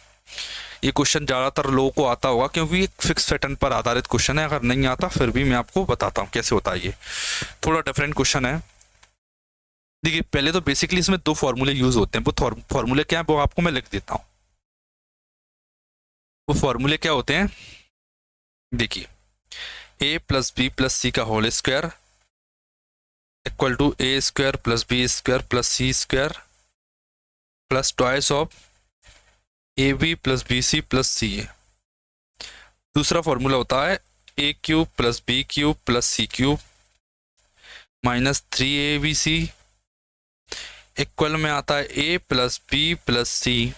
ये क्वेश्चन ज़्यादातर लोगों को आता होगा, क्योंकि एक फिक्स पैटर्न पर आधारित क्वेश्चन है। अगर नहीं आता फिर भी मैं आपको बताता हूँ कैसे होता है, ये थोड़ा डिफरेंट क्वेश्चन है। देखिए पहले तो बेसिकली इसमें 2 फॉर्मूले यूज होते हैं, वो फॉर्मूले क्या है वो आपको मैं लिख देता हूँ। वो फॉर्मूले क्या होते हैं, देखिए a + b + c का whole square equal to a² + b² + c² + twice of A B plus B C plus C A. दूसरा फॉर्मूला होता है A cube plus B cube plus C cube minus 3abc equal में आता है A plus B plus C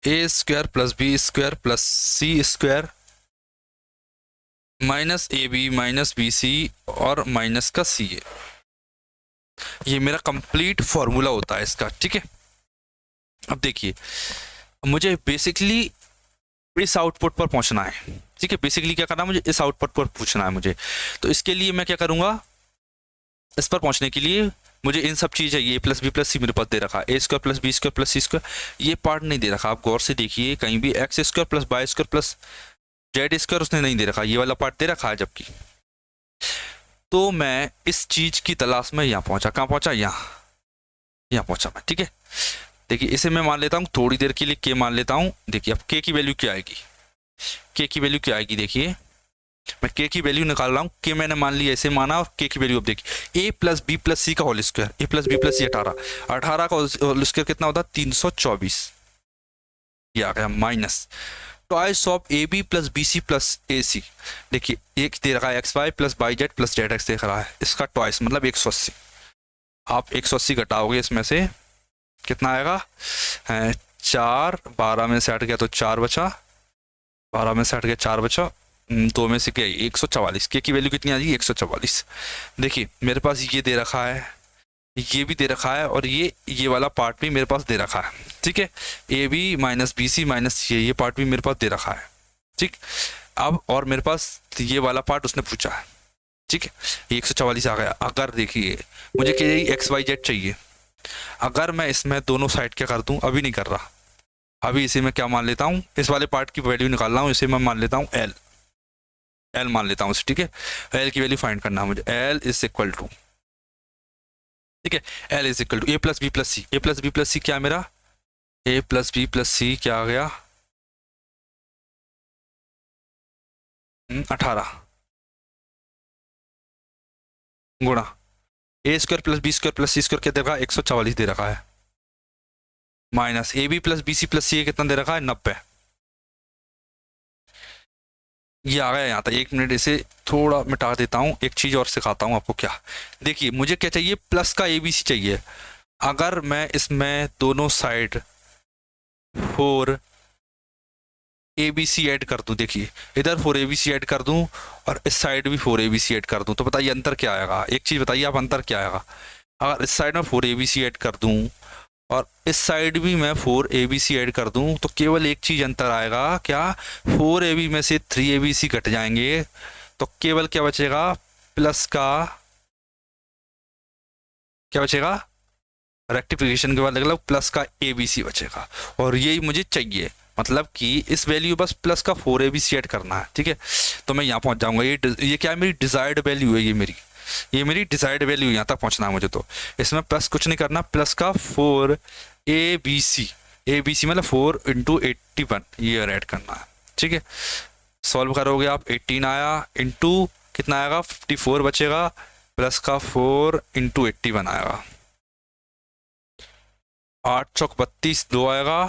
A square plus B square plus C square minus A B minus B C और minus का सी ए। ये मेरा complete formula होता है इसका, ठीक है। अब देखिए, मुझे बेसिकली इस आउटपुट पर पहुंचना है, ठीक है। बेसिकली क्या करना है, मुझे इस आउटपुट पर पूछना है मुझे। तो इसके लिए मैं क्या करूंगा, इस पर पहुंचने के लिए मुझे इन सब चीज़ चाहिए। A plus B plus C मेरे पास दे रखा है, A square plus B square plus C square. ये पार्ट नहीं दे रखा, आप गौर से देखिए कहीं भी। X square plus Y square plus Z square उसने नहीं दे रखा, ये वाला पार्ट दे रखा है। जबकि तो मैं इस चीज़ की तलाश में यहाँ पहुंचा। कहाँ पहुंचा, यहाँ पहुंचा मैं, ठीक है। देखिए, इसे मैं मान लेता हूँ थोड़ी देर के लिए के मान लेता हूँ। देखिए अब के की वैल्यू क्या आएगी, के की वैल्यू क्या आएगी। देखिए मैं के की वैल्यू निकाल रहा हूँ। के मैंने मान लिया, ऐसे माना। और के की वैल्यू अब देखिए, ए प्लस बी प्लस सी का होल स्क्वायर, ए प्लस बी प्लस सी 18 का होल स्क्वायर कितना होता है 324। ये आ गया minus twice of A B plus B C plus A C. देखिए एक दे रखा है X Y plus Y Z plus Z X देख रहा है, इसका ट्वाइस मतलब 180। आप 180 घटाओगे इसमें से कितना आएगा, 4, 12 में से हट गया तो 4 बचा, 12 में से हट गया 4 बचा, 2 में से क्या 144। के की वैल्यू कितनी आ जाएगी 144। देखिए मेरे पास ये दे रखा है, ये भी दे रखा है, और ये वाला पार्ट भी मेरे पास दे रखा है, ठीक है। A B minus B C minus ये पार्ट भी मेरे पास दे रखा है, ठीक। अब और मेरे पास ये वाला पार्ट उसने पूछा है, ठीक है। 144 आ गया। अगर देखिए मुझे क्या चाहिए, एक्स वाई जेड चाहिए। अगर मैं इसमें दोनों साइड क्या कर दूं, अभी नहीं कर रहा, अभी इसे मैं क्या मान लेता हूँ, इस वाले पार्ट की वैल्यू निकाल रहा हूँ, इसे मैं मान लेता हूँ एल मान लेता हूँ, ठीक है। एल की वैल्यू फाइंड करना है मुझे। एल इज इक्वल टू, ठीक है, L is equal to A plus B plus C. A plus B plus C क्या मेरा, A plus B plus C क्या आ गया 18 गुणा A square plus B square plus C square क्या दे रखा है 144 दे रखा है, minus A B plus B C plus C कितना दे रखा है 90। ये आ गया यहाँ तक। 1 मिनट इसे थोड़ा मिटा देता हूँ, एक चीज़ और सिखाता हूँ आपको क्या। देखिए मुझे क्या चाहिए, प्लस का ए बी सी चाहिए। अगर मैं इसमें दोनों side 4 A B C add कर दूँ, देखिए इधर 4 ए बी सी ऐड कर दूँ और इस साइड भी 4 ए बी सी ऐड कर दूँ, तो बताइए अंतर क्या आएगा। एक चीज़ बताइए आप, अंतर क्या आएगा। अगर इस साइड में 4 ए बी सी ऐड कर दूँ और इस साइड भी मैं 4 ए बी सी ऐड कर दूं, तो केवल एक चीज़ अंतर आएगा, क्या 4 ए बी में से 3 ए बी सी घट जाएंगे, तो केवल क्या बचेगा, प्लस का क्या बचेगा, रेक्टिफिकेशन के बाद मतलब प्लस का ए बी सी बचेगा। और यही मुझे चाहिए, मतलब कि इस वैल्यू बस प्लस का 4 ए बी सी ऐड करना है, ठीक है। तो मैं यहाँ पहुँच जाऊँगा। ये क्या है, मेरी डिजायर्ड वैल्यू है, ये मेरी डिजायर्ड वैल्यू, यहाँ तक पहुँचना है मुझे। तो इसमें प्लस कुछ नहीं करना, प्लस का 4 ए बी सी मतलब 4 इंटू 81 ये ऐड करना है, ठीक है। सॉल्व करोगे आप, 18 आया, इंटू कितना आएगा 54 बचेगा, प्लस का 4 इंटू 81 आएगा, 8 चौक 32, 2 आएगा,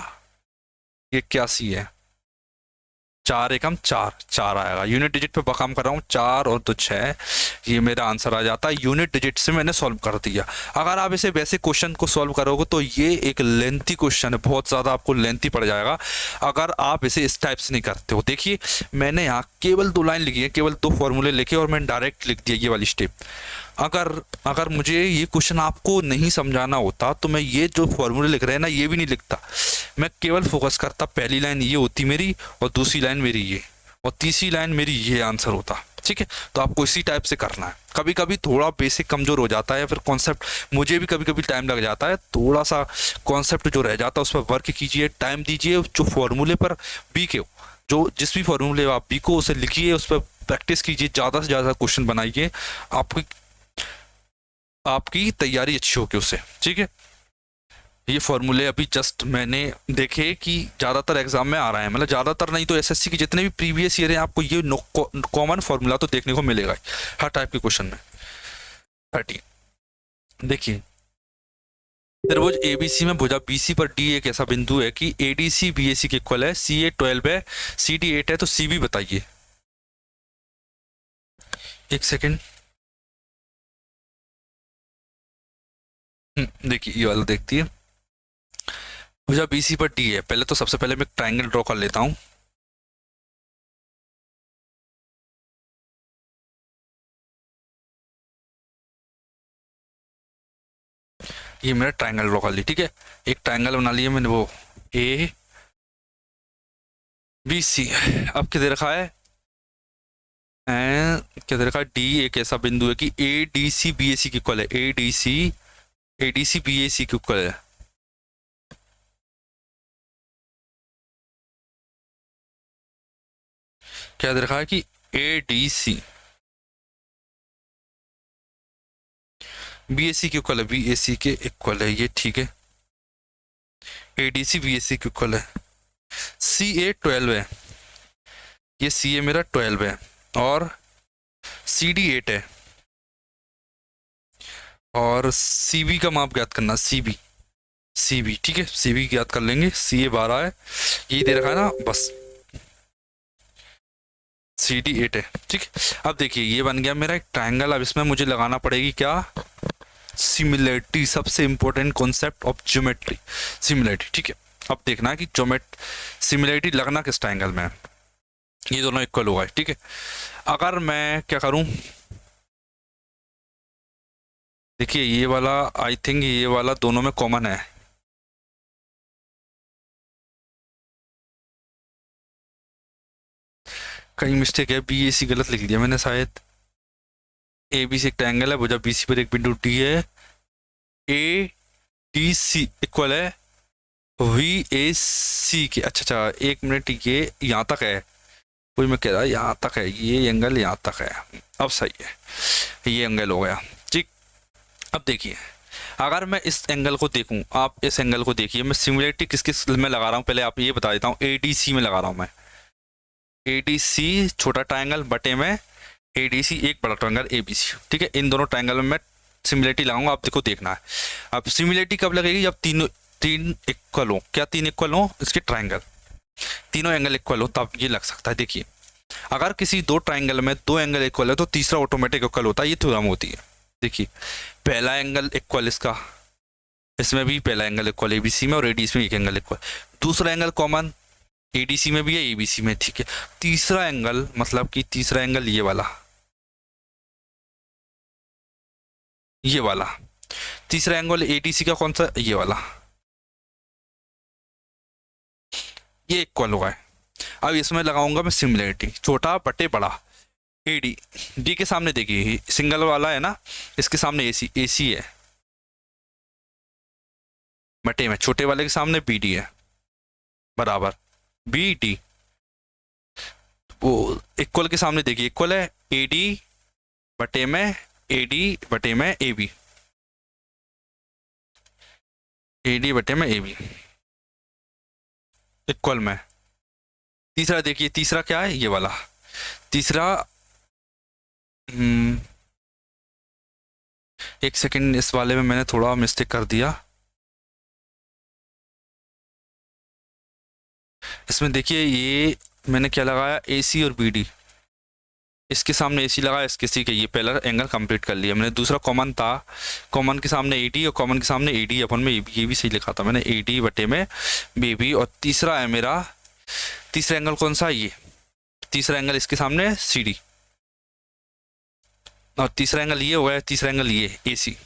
ये 81 है, 4 एकम 4 आएगा। यूनिट डिजिट पे काम कर रहा हूँ, 4 और 2 6, ये मेरा आंसर आ जाता है। यूनिट डिजिट से मैंने सॉल्व कर दिया। अगर आप इसे वैसे क्वेश्चन को सॉल्व करोगे तो ये एक लेंथी क्वेश्चन है, बहुत ज़्यादा आपको लेंथी पड़ जाएगा अगर आप इसे इस टाइप से नहीं करते हो। देखिए मैंने यहाँ केवल 2 लाइन लिखी है, केवल 2 फॉर्मूले लिखे और मैंने डायरेक्ट लिख दिया ये वाली स्टेप। अगर मुझे ये क्वेश्चन आपको नहीं समझाना होता तो मैं ये जो फॉर्मूले लिख रहे हैं ना, ये भी नहीं लिखता। मैं केवल फोकस करता, पहली लाइन ये होती मेरी, और दूसरी लाइन मेरी ये, और तीसरी लाइन मेरी ये आंसर होता, ठीक है। तो आपको इसी टाइप से करना है। कभी कभी थोड़ा बेसिक कमजोर हो जाता है, फिर कॉन्सेप्ट मुझे भी कभी कभी टाइम लग जाता है, थोड़ा सा कॉन्सेप्ट जो रह जाता है उस पर वर्क कीजिए, टाइम दीजिए। जो फॉर्मूले पर बीके हो, जो जिस भी फॉर्मूले आप बीको उसे लिखिए, उस पर प्रैक्टिस कीजिए, ज़्यादा से ज़्यादा क्वेश्चन बनाइए, आपकी तैयारी अच्छी होगी उससे, ठीक है। ये फॉर्मूले अभी जस्ट मैंने देखे कि ज़्यादातर एग्जाम में आ रहा है, मतलब ज़्यादातर नहीं तो एसएससी के जितने भी प्रीवियस ईयर हैं आपको ये कॉमन फॉर्मूला तो देखने को मिलेगा हर टाइप के क्वेश्चन में। 30 देखिए त्रिभुज एबीसी में भुजा बीसी पर डी एक ऐसा बिंदु है कि एडीसी बीएसी के इक्वल है, सी ए 12 है, सी डी 8 है, तो सी बी बताइए। एक सेकेंड, देखिए ये वाला देखती है। भुजा बीसी पर डी है, पहले तो सबसे पहले मैं ट्राइंगल ड्रॉ कर लेता हूँ। ये मेरा ट्राइंगल ड्रॉ कर ली, ठीक है। एक ट्राइंगल बना लिया मैंने, वो ए बी सी। अब क्या दे रखा है, क्या दे रखा है, डी एक ऐसा बिंदु है कि ए डी सी बी ए सी की इक्वल है, ए डी सी बी ए सी की इक्वल है। क्या दे रखा है कि ए डी सी बी ए सी की इक्वल है, बी ए सी के इक्वल है ये, ठीक है। ए डी सी बी ए सी की इक्वल है। सी ए 12 है, ये सी ए मेरा 12 है, और सी डी 8 है, और सी बी का माप ज्ञात करना, सी बी, सी बी, ठीक है, सी बी ज्ञात कर लेंगे। सी ए 12 है, ये दे रखा है ना, बस सी डी 8 है, ठीक है। अब देखिए ये बन गया मेरा एक ट्राइंगल। अब इसमें मुझे लगाना पड़ेगी क्या, सिमिलरिटी, सबसे important concept of geometry, similarity, ठीक है। अब देखना है कि सिमिलरिटी लगना किस ट्राइंगल में है, ये दोनों इक्वल होगा, ठीक है। अगर मैं क्या करूं, देखिए ये वाला, आई थिंक ये वाला दोनों में कॉमन है, कहीं मिस्टेक है, बी ए सी गलत लिख दिया मैंने शायद। ए बी सी एक ट्रायंगल है, भुजा बी सी पर एक बिंदु डी है, ए डी सी इक्वल है वी ए सी के। अच्छा अच्छा, एक मिनट, ये यहाँ तक है, कोई मैं कह रहा यहाँ तक है, ये एंगल यहाँ तक है, अब सही है, ये एंगल हो गया, ठीक। अब देखिए अगर मैं इस एंगल को देखूं, आप इस एंगल को देखिए, मैं सिमिलरिटी किस किस में लगा रहा हूँ, पहले आप ये बता देता हूँ। ए डी सी में लगा रहा हूँ मैं, ए डी सी छोटा ट्रायंगल बटे में ए डी सी एक बड़ा ट्रायंगल ए बी सी, ठीक है। इन दोनों ट्रायंगल में मैं सिमिलरिटी लगाऊंगा, आप देखो देखना है। अब सिमिलरिटी कब लगेगी, जब तीन इक्वल हो। क्या तीन इक्वल हो, इसके ट्रायंगल, तीनों एंगल इक्वल हो, तब ये लग सकता है। देखिए अगर किसी दो ट्रायंगल में दो एंगल इक्वल है तो तीसरा ऑटोमेटिक इक्वल होता है, ये थ्योरम होती है। देखिए पहला एंगल इक्वल इसका, इसमें भी पहला एंगल इक्वल एबीसी में, और एडीसी में एक एंगल इक्वल, दूसरा एंगल कॉमन एडीसी में भी है, एबीसी में, ठीक है। तीसरा एंगल, मतलब कि तीसरा एंगल ये वाला तीसरा एंगल एडीसी का कौन सा, ये वाला, ये इक्वल होगा। अब इसमें लगाऊंगा मैं सिमिलरिटी, छोटा बटे बड़ा, ए डी, डी के सामने देखिए सिंगल वाला है ना, इसके सामने ए सी, ए सी है, बटे में छोटे वाले के सामने बी डी है, बराबर बी डी। वो इक्वल के सामने देखिए इक्वल है, ए डी बटे में ए डी बटे में ए बी, ए डी बटे में ए बी इक्वल में। तीसरा देखिए, तीसरा क्या है, ये वाला तीसरा, एक सेकंड, इस वाले में मैंने थोड़ा मिस्टेक कर दिया। इसमें देखिए ये मैंने क्या लगाया, ए सी और बी डी, इसके सामने ए सी लगाया, इसके सी के, ये पहला एंगल कंप्लीट कर लिया मैंने। दूसरा कॉमन था, कॉमन के सामने ए डी और कॉमन के सामने ए डी, अपन में ये भी सही लिखा था मैंने, ए डी बटे में बी बी। और तीसरा है मेरा, तीसरा एंगल कौन सा है, ये तीसरा एंगल इसके सामने सी डी, और तीसरा एंगल ये हो गया, तीसरा एंगल ये ए सी।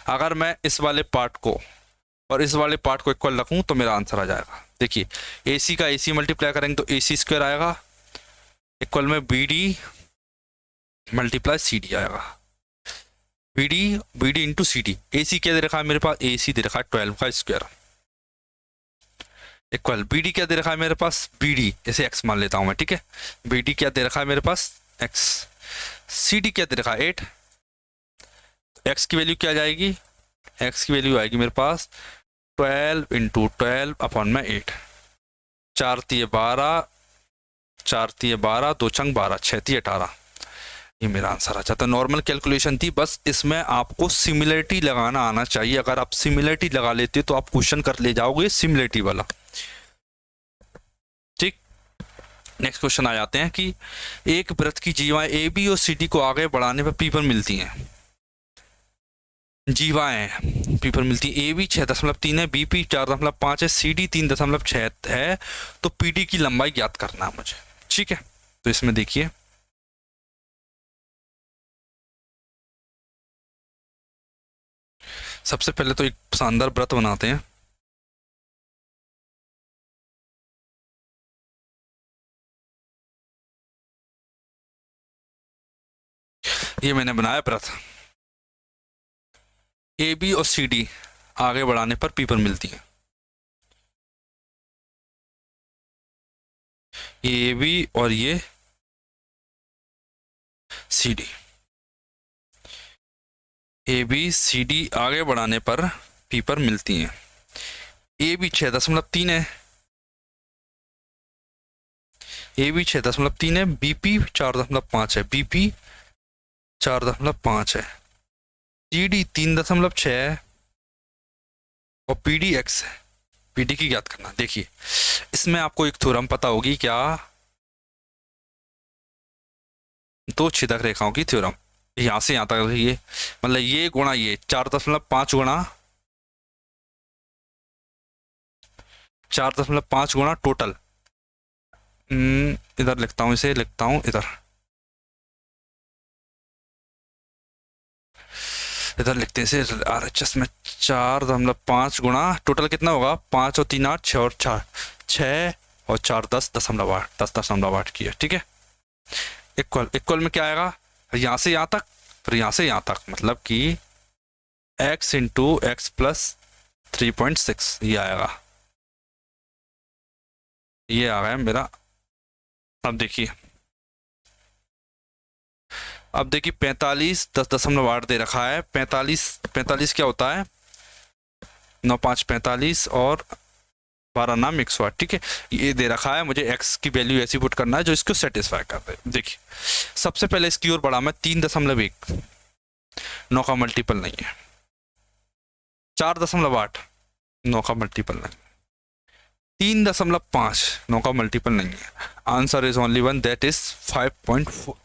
अगर मैं इस वाले पार्ट को और इस वाले पार्ट को इक्वल रखूं तो मेरा आंसर आ जाएगा। देखिए ए सी का ए सी मल्टीप्लाई करेंगे तो ए सी स्क्वायर आएगा, इक्वल में B D multiply C D आएगा, B D into C D. A C क्या दे रखा है मेरे पास, ए सी दे रखा है 12 का स्क्वायर, इक्वल बी डी क्या दे रखा है मेरे पास, बी डी इसे एक्स मान लेता हूं मैं, ठीक है। बी डी क्या दे रखा है मेरे पास, एक्स। सी डी क्या दे रखा है 8, एक्स की वैल्यू क्या जाएगी, एक्स की वैल्यू आएगी मेरे पास 12 इंटू 12 अपॉन में 8, 4 तिये 12, 4 तिये 12, 2 छंग 12, 6 तिये 18, ये मेरा आंसर आ जाता। नॉर्मल कैलकुलेशन थी, बस इसमें आपको सिमिलरिटी लगाना आना चाहिए। अगर आप सिमिलरिटी लगा लेते तो आप क्वेश्चन कर ले जाओगे सिमिलरिटी वाला। ठीक, नेक्स्ट क्वेश्चन आ जाते हैं कि एक वृत्त की जीवाएं ए बी और सी डी को आगे बढ़ाने पर पी पर मिलती हैं। जीवाएं पी पर मिलती है, ए बी 6.3 है, बी पी 4.5 है, सी डी 3.6 है, तो पी डी की लंबाई ज्ञात करना है मुझे। ठीक है, तो इसमें देखिए सबसे पहले तो एक शानदार वृत्त बनाते हैं। ये मैंने बनाया वृत्त, ए बी और सी डी आगे बढ़ाने पर पी पर मिलती है। ये ए बी और ये C D, A B C D आगे बढ़ाने पर पी पर मिलती हैं। ए बी 6.3 है, ए बी 6.3 है, बी पी 4.5 है, बी पी 4.5 है, सी डी 3.6 है और पी डी एक्स है। पी डी की ज्ञात करना। देखिए इसमें आपको एक थ्योरम पता होगी क्या, दो छिदक रेखाओं की थ्योरम। यहां से यहां तक ये मतलब ये गुणा ये 4.5 गुणा 4.5 गुणा टोटल, इधर लिखता हूं, इसे लिखता हूं इधर, इधर लिखते हैं इसे आर एच एस में। 4.5 गुणा टोटल कितना होगा, 5 और 3 8, 6 और 4 6 और 4 10.8 10.8 की है। ठीक है, इक्वल इक्वल में क्या आएगा, यहां से यहां तक, फिर यहां से यहां तक, मतलब कि x इंटू एक्स प्लस 3.6 ये आएगा, ये आ गया मेरा। अब देखिए, अब देखिए 45 10.8 दे रखा है। 45 क्या होता है, 9 5 45 और 12 नाम 108। ठीक है, ये दे रखा है, मुझे x की वैल्यू ऐसी पुट करना है जो इसको सेटिस्फाई कर दे। देखिए सबसे पहले इसकी ओर बढ़ा मैं 3.1, 9 का मल्टीपल नहीं है, 4.8 9 का मल्टीपल नहीं, 3.5 9 का मल्टीपल नहीं है। Answer is only one, that is 5.4।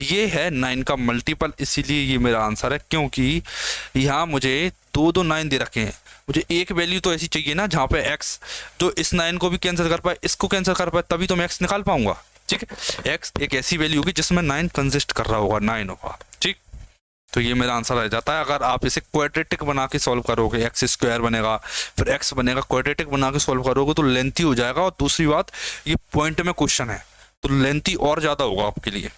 ये है 9 का मल्टीपल, इसीलिए ये मेरा आंसर है, क्योंकि यहाँ मुझे 2 9 दे रखे हैं। मुझे एक वैल्यू तो ऐसी चाहिए ना जहाँ पे x जो इस 9 को भी कैंसिल कर पाए, इसको कैंसिल कर पाए, तभी तो मैं x निकाल पाऊंगा। ठीक है, x एक ऐसी वैल्यू होगी जिसमें 9 कंसिस्ट कर रहा होगा, 9 होगा। ठीक, तो ये मेरा आंसर आ जाता है। अगर आप इसे क्वाड्रेटिक बना के सॉल्व करोगे, एक्स स्क्वायर बनेगा, फिर x बनेगा, क्वाड्रेटिक बना के सॉल्व करोगे तो लेंथी हो जाएगा। और दूसरी बात, ये पॉइंट में क्वेश्चन है तो लेंथी और ज्यादा होगा आपके लिए।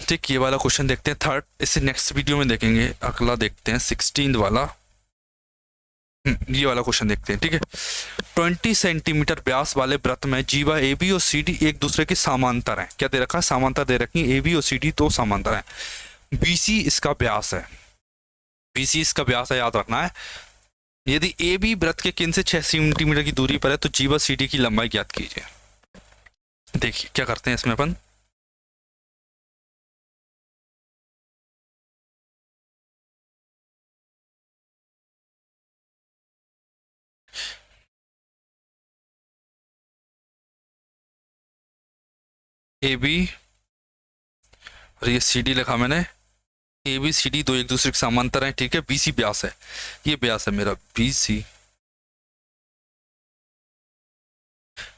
ठीक, ये वाला क्वेश्चन देखते हैं थर्ड, इसे नेक्स्ट वीडियो में देखेंगे। अगला देखते हैं 16 वाला, ये वाला क्वेश्चन देखते हैं। ठीक है, 20 सेंटीमीटर व्यास वाले वृत्त में जीवा ए बी और सी डी एक दूसरे के समांतर हैं। क्या दे रखा है, समांतर दे रखी है, ए बी और सी डी तो समांतर हैं। बीसी इसका व्यास है, बीसी इसका व्यास है, याद रखना है। यदि ए बी वृत्त के केंद्र से 6 सेंटीमीटर की दूरी पर है तो जीवा सी डी की लंबाई ज्ञात कीजिए। देखिए क्या करते हैं इसमें अपन, ए बी और ये सी डी लिखा मैंने, ए बी सी डी दो एक दूसरे के समांतर हैं। ठीक है, बीसी व्यास है, ये व्यास है मेरा बीसी,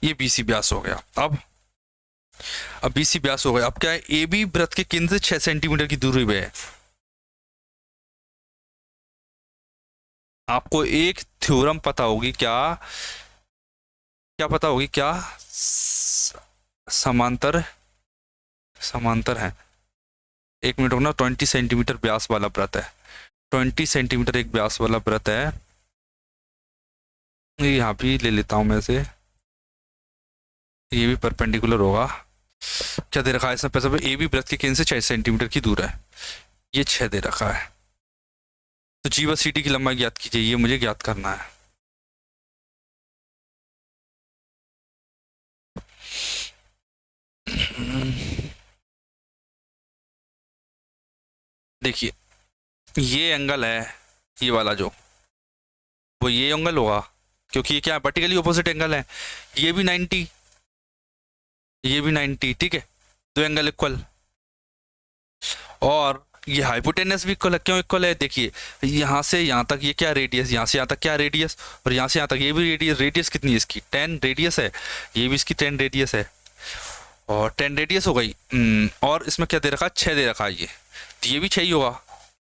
ये बीसी व्यास हो गया। अब बीसी व्यास हो गया। अब क्या है, ए बी वृत्त के केंद्र से 6 सेंटीमीटर की दूरी पे है। आपको एक थ्योरम पता होगी क्या, क्या पता होगी क्या, समांतर, समांतर है। एक मिनट रुकना, 20 सेंटीमीटर व्यास वाला वृत्त है, 20 सेंटीमीटर एक व्यास वाला वृत्त है। यहाँ भी ले लेता हूं मैं से, ये भी परपेंडिकुलर होगा। क्या दे रखा है इसमें, पैसा ए बी वृत्त के केंद्र से 6 सेंटीमीटर की दूर है, ये 6 दे रखा है। तो जीवा सी डी की लंबाई ज्ञात कीजिए, ये मुझे ज्ञात करना है। देखिए ये एंगल है, ये वाला जो, वो ये एंगल होगा क्योंकि ये क्या वर्टिकली ऑपोजिट एंगल है। ये भी 90, ये भी 90, ठीक है, दो एंगल इक्वल। और ये हाइपोटेनस भी इक्वल है। क्यों इक्वल है? देखिए यहाँ से यहाँ तक ये क्या रेडियस, यहाँ से यहाँ तक क्या रेडियस, और यहाँ से यहाँ तक ये भी रेडियस। रेडियस कितनी है इसकी? 10 रेडियस है, ये भी इसकी 10 रेडियस है, और 10 रेडियस हो गई। और इसमें क्या दे रखा है? 6 दे रखा है ये, तो ये भी 6 ही होगा,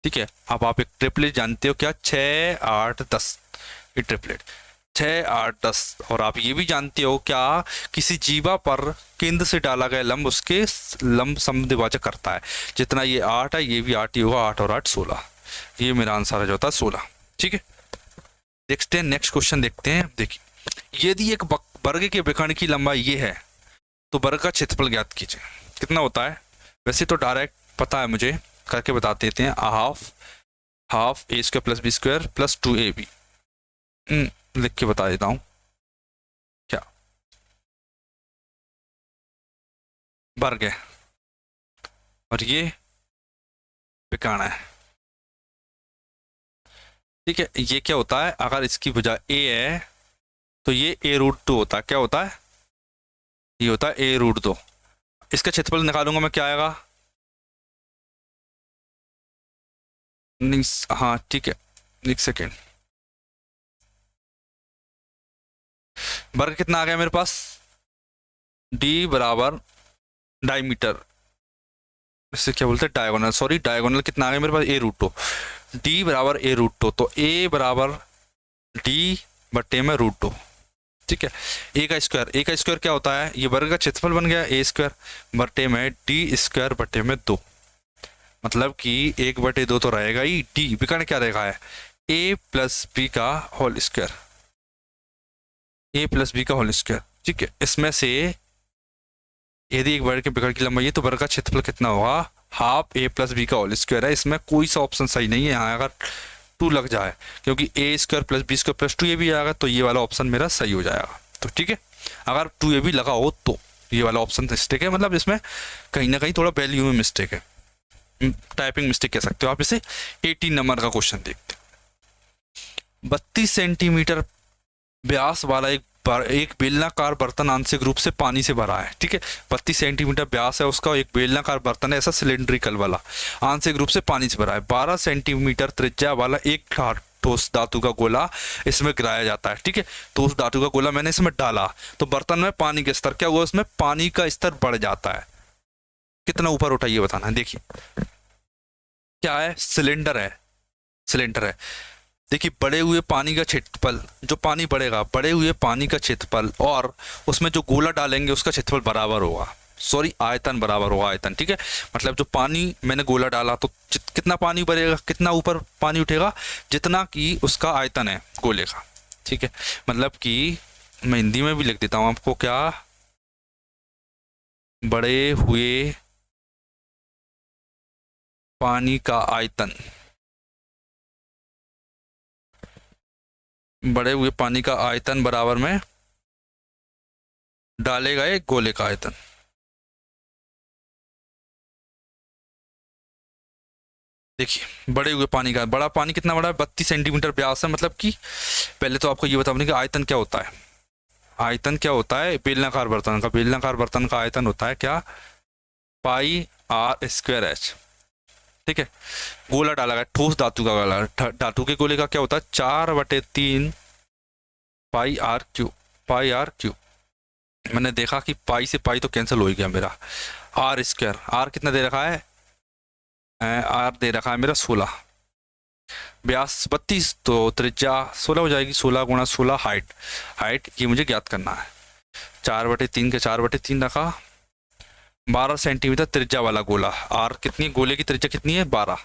ठीक है। अब आप एक ट्रिपलेट जानते हो क्या? 6 8 10, ये ट्रिपलेट 6 8 10। और आप ये भी जानते हो क्या? किसी जीवा पर केंद्र से डाला गया लंब उसके लंब समद्विभाजक करता है। जितना ये 8 है, ये भी 8 ही होगा, 8 और 8 16। ये मेरा आंसर है जो होता है 16, ठीक है। देखते हैं नेक्स्ट क्वेश्चन, देखते हैं। देखिए यदि एक वर्ग के विकर्ण की लंबाई ये है तो वर्ग का क्षेत्रफल ज्ञात कीजिए। कितना होता है? वैसे तो डायरेक्ट पता है मुझे, करके बता देते हैं। Half A square plus B square plus 2ab, लिख के बता देता हूं क्या वर्ग है, और ये विकर्ण है, ठीक है। ये क्या होता है? अगर इसकी भुजा a है तो ये a√2 होता है। क्या होता है? ये होता है a√2। इसका क्षेत्रफल निकालूंगा मैं, क्या आएगा? नहीं, हाँ ठीक है, एक सेकेंड। वर्ग कितना आ गया मेरे पास? d बराबर डायमीटर, इससे क्या बोलते हैं? Diagonal, sorry diagonal. कितना आ गया मेरे पास? a√2। d बराबर a√2, तो a बराबर d बट्टे में √2, ठीक है। a का स्क्वायर क्या होता है? ये वर्ग का क्षेत्रफल बन गया a स्क्वायर बट्टे में d स्क्वायर बट्टे में 2, मतलब कि 1/2 तो रहेगा ही। d विकर्ण क्या रहेगा है? a प्लस बी का होल स्क्वायर, ठीक है। इसमें से यदि एक वर्ग के विकर्ण की लंबाई है तो वर्ग का क्षेत्रफल कितना होगा? हाफ a प्लस बी का होल स्क्वायर है। इसमें कोई सा ऑप्शन सही नहीं है यहाँ, अगर 2 लग जाए, क्योंकि a square plus B square plus 2ab आएगा तो ये वाला ऑप्शन मेरा सही हो जाएगा। तो ठीक है, अगर 2ab लगा हो तो ये वाला ऑप्शन मिस्टेक है, मतलब इसमें कहीं ना कहीं थोड़ा वैल्यू में मिस्टेक है, टाइपिंग मिस्टेक कह सकते हो आप इसे। 18 नंबर का क्वेश्चन देखते हैं। 32 सेंटीमीटर व्यास वाला एक बेलनाकार बर्तन आंशिक रूप से पानी से भरा है, ठीक है। 32 सेंटीमीटर व्यास है उसका, एक बेलनाकार बर्तन है, ऐसा सिलेंड्रिकल वाला, आंशिक रूप से पानी से भरा है। 12 सेंटीमीटर त्रिज्या वाला एक ठोस धातु का गोला इसमें गिराया जाता है, ठीक है। तो उस धातु का गोला मैंने इसमें डाला तो बर्तन में पानी का स्तर क्या हुआ? उसमें पानी का स्तर बढ़ जाता है। कितना ऊपर उठा ये बताना है। देखिए क्या है? सिलेंडर है। देखिए बढ़े हुए पानी का क्षेत्रफल, जो पानी बढ़ेगा, बढ़े हुए पानी का क्षेत्रफल और उसमें जो गोला डालेंगे उसका क्षेत्रफल बराबर होगा, सॉरी आयतन बराबर होगा, आयतन, ठीक है। मतलब जो पानी मैंने गोला डाला तो कितना पानी बढ़ेगा, कितना ऊपर पानी उठेगा? जितना कि उसका आयतन है गोले का, ठीक है। मतलब कि मैं हिंदी में भी लिख देता हूँ आपको, क्या? बढ़े हुए पानी का आयतन, बढ़े हुए पानी का आयतन बराबर में डाले गए गोले का आयतन। देखिए बढ़े हुए पानी का, बड़ा पानी कितना बड़ा है? 32 सेंटीमीटर व्यास है। मतलब कि पहले तो आपको ये बताने कि आयतन क्या होता है। आयतन क्या होता है? बेलनाकार बर्तन का आयतन होता है क्या? πr²h, ठीक है। गोला डाला गया, ठोस धातु का गोला, धातु के गोले का क्या होता है? 4/3 πr²। मैंने देखा कि पाई से पाई तो कैंसिल हो गया मेरा। r², r कितना दे रखा है? r दे रखा है मेरा 16, व्यास 32 तो त्रिज्या 16 हो जाएगी। 16 गुणा 16 हाइट ये मुझे ज्ञात करना है। 4/3 के 4/3 रखा, 12 सेंटीमीटर त्रिज्या वाला गोला। r कितनी, गोले की त्रिज्या कितनी है? 12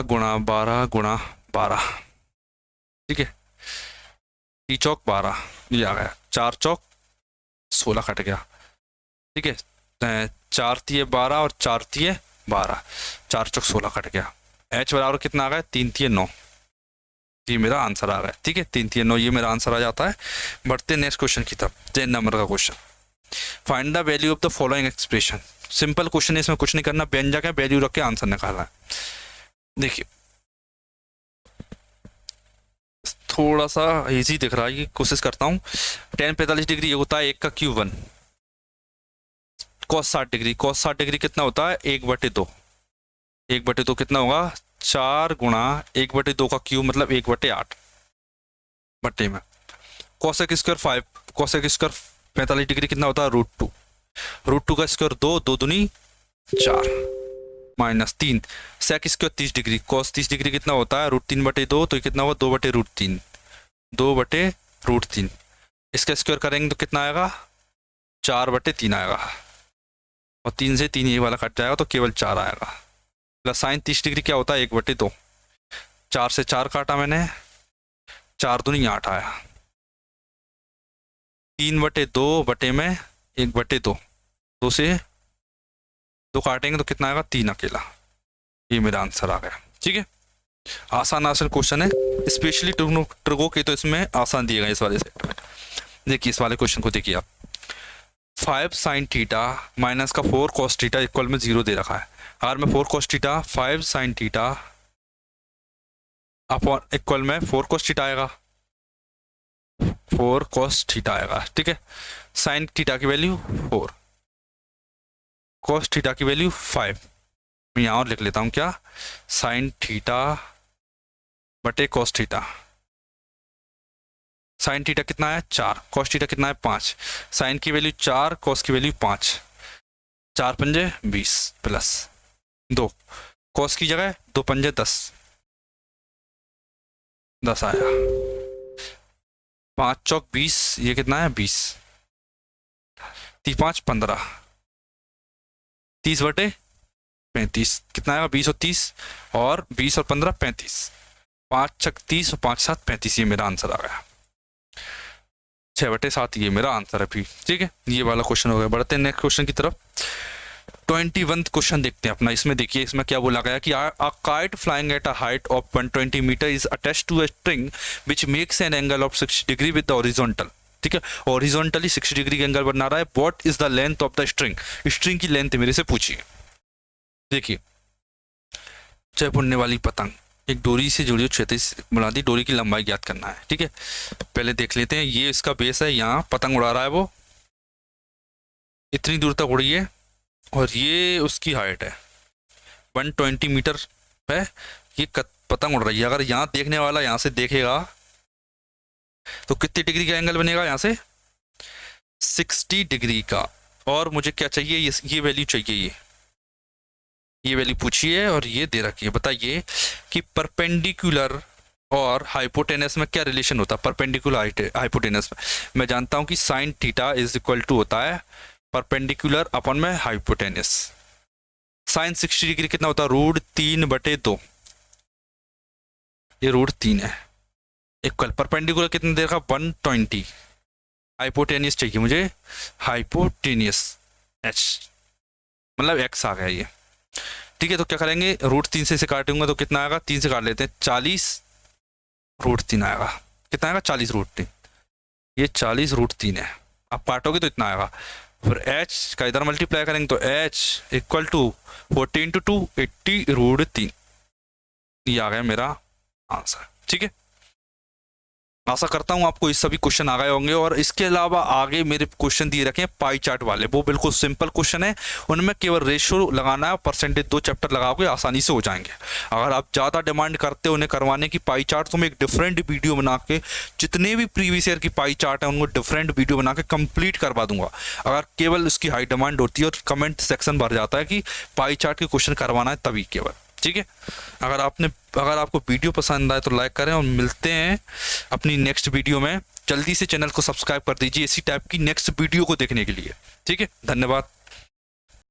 गुणा 12, ठीक है। 3 चौक 12, ये आ गया। 4 चौक 16 कट गया, ठीक है। 4 तिये 12 और 4 तिये 12, 4 चौक 16 कट गया। h बराबर कितना आ गया? 3 तिये 9, ये मेरा आंसर आ गया, ठीक है। 3 तिये 9 ये मेरा आंसर आ जाता है। बढ़ते नेक्स्ट क्वेश्चन की तरफ। 10 नंबर का question. Find the value of the following expression. Simple question है, इसमें कुछ नहीं करना, व्यंजक है, वैल्यू रख के आंसर निकालना है। देखिए थोड़ा सा इजी दिख रहा है, ये कोशिश करता हूँ। tan 45 डिग्री ये होता है 1 का cube 1। cos 60 degree, cos 60 degree कितना होता है 1/2। 1/2 कितना होगा 4 गुणा 1/2 का क्यूब मतलब 1/8 बट्टे में। cosec square 5, cosec square 45 degree कितना होता है √2। √2 का स्क्वायर 2, 2 दूनी 4 minus 3। sec square 30 degree, cos 30 degree कितना होता है √3/2, तो ये कितना होगा 2/√3, 2/√3। इसका स्क्वायर करेंगे तो कितना आएगा 4/3 आएगा, और 3 से 3 ये वाला कट जाएगा तो केवल 4 आएगा। प्लस साइन 30 डिग्री क्या होता है 1/2, 4 से 4 काटा मैंने, 4 दूनी 8 आया। 3/2 बटे में 1/2, 2 से 2 काटेंगे तो कितना आएगा 3 अकेला। ये मेरा आंसर आ गया। ठीक है, आसान क्वेश्चन है, स्पेशली ट्रिगो के तो इसमें आसान दिए गए इस वाले से। देखिए इस वाले क्वेश्चन को देखिए आप, 5 sin थीटा माइनस का 4 cos थीटा इक्वल में 0 दे रखा है। अगर मैं 4 cos theta 5 sin theta upon equal में 4 cos थीटा आएगा, 4 cos थीटा आएगा। ठीक है, sin थीटा की वैल्यू 4, cos थीटा की वैल्यू 5। मैं यहाँ और लिख लेता हूँ क्या, sin थीटा बटे cos थीटा। sin थीटा कितना है 4, cos थीटा कितना है 5। sin की वैल्यू 4, cos की वैल्यू 5, 4 पंजे 20 प्लस 2, cos की जगह 2 पंजे 10, 10 आया। 5 चौक 20, ये कितना है 20, 5 15, 30/35 कितना आएगा 20 और 30, और 20 और 15 35, 5 छक 30 और 5 7 35। ये मेरा आंसर आ गया 6/7, ये मेरा आंसर है भी। ठीक है, ये वाला क्वेश्चन हो गया। बढ़ते हैं नेक्स्ट क्वेश्चन की तरफ। 21 क्वेश्चन देखते हैं अपना। इसमें देखिए इसमें क्या बोला गया कि a kite flying at a height of 120 metre is attached to a string which makes an angle of 60 degree with the horizontal। ठीक है, हॉरिजॉन्टली 60 डिग्री का एंगल बना रहा है। What is the length of the string, string की length मेरे से पूछिए। देखिए चय उड़ने वाली पतंग एक डोरी से जुड़ी क्षैतिज बुनियादी डोरी की लंबाई ज्ञात करना है। ठीक है, पहले देख लेते हैं। ये इसका बेस है, यहाँ पतंग उड़ा रहा है, वो इतनी दूर तक उड़ी है, और ये उसकी हाइट है 120 मीटर है। ये पतंग उड़ रही है। अगर यहाँ देखने वाला यहाँ से देखेगा तो कितने डिग्री का एंगल बनेगा, यहाँ से 60 डिग्री का। और मुझे क्या चाहिए, ये वैल्यू चाहिए, ये वैल्यू पूछिए, और ये दे रखी है। बताइए कि परपेंडिकुलर और हाइपोटेनस में क्या रिलेशन होता है। परपेंडिकुलर हाइपोटेनस में मैं जानता हूं कि sine theta is equal to होता है परपेंडिकुलर अपन में हाइपोटेनस। साइन 60 डिग्री कितना होता है √3/2, ये √3 है, इक्वल परपेंडिकुलर कितना देगा 120, हाइपोटेनियस चाहिए मुझे, हाइपोटेनियस h मतलब x आ गया ये। ठीक है, तो क्या करेंगे √3 से काटूंगा तो कितना आएगा, 3 से काट लेते हैं, 40 √3 आएगा। कितना आएगा 40 √3, ये 40 √3 है। आप काटोगे तो इतना आएगा। फिर h का इधर मल्टीप्लाई करेंगे तो h इक्वल टू 14 × 2 80 √3, ये आ गया मेरा आंसर। ठीक है, आशा करता हूं आपको ये सभी क्वेश्चन आ गए होंगे। और इसके अलावा आगे मेरे क्वेश्चन दिए रखे हैं पाई चार्ट वाले, वो बिल्कुल सिंपल क्वेश्चन है, उनमें केवल रेशियो लगाना है, परसेंटेज 2 चैप्टर लगाओगे आसानी से हो जाएंगे। अगर आप ज़्यादा डिमांड करते हो उन्हें करवाने की पाई चार्ट, तो मैं एक डिफरेंट वीडियो बना के जितने भी प्रीवियस ईयर की पाई चार्ट है उनको डिफरेंट वीडियो बना के कंप्लीट करवा दूंगा। अगर केवल उसकी हाई डिमांड होती है और कमेंट सेक्शन भर जाता है कि पाई चार्ट के क्वेश्चन करवाना है तभी केवल। ठीक है, अगर आपको वीडियो पसंद आए तो लाइक करें, और मिलते हैं अपनी नेक्स्ट वीडियो में। जल्दी से चैनल को सब्सक्राइब कर दीजिए इसी टाइप की नेक्स्ट वीडियो को देखने के लिए। ठीक है, धन्यवाद।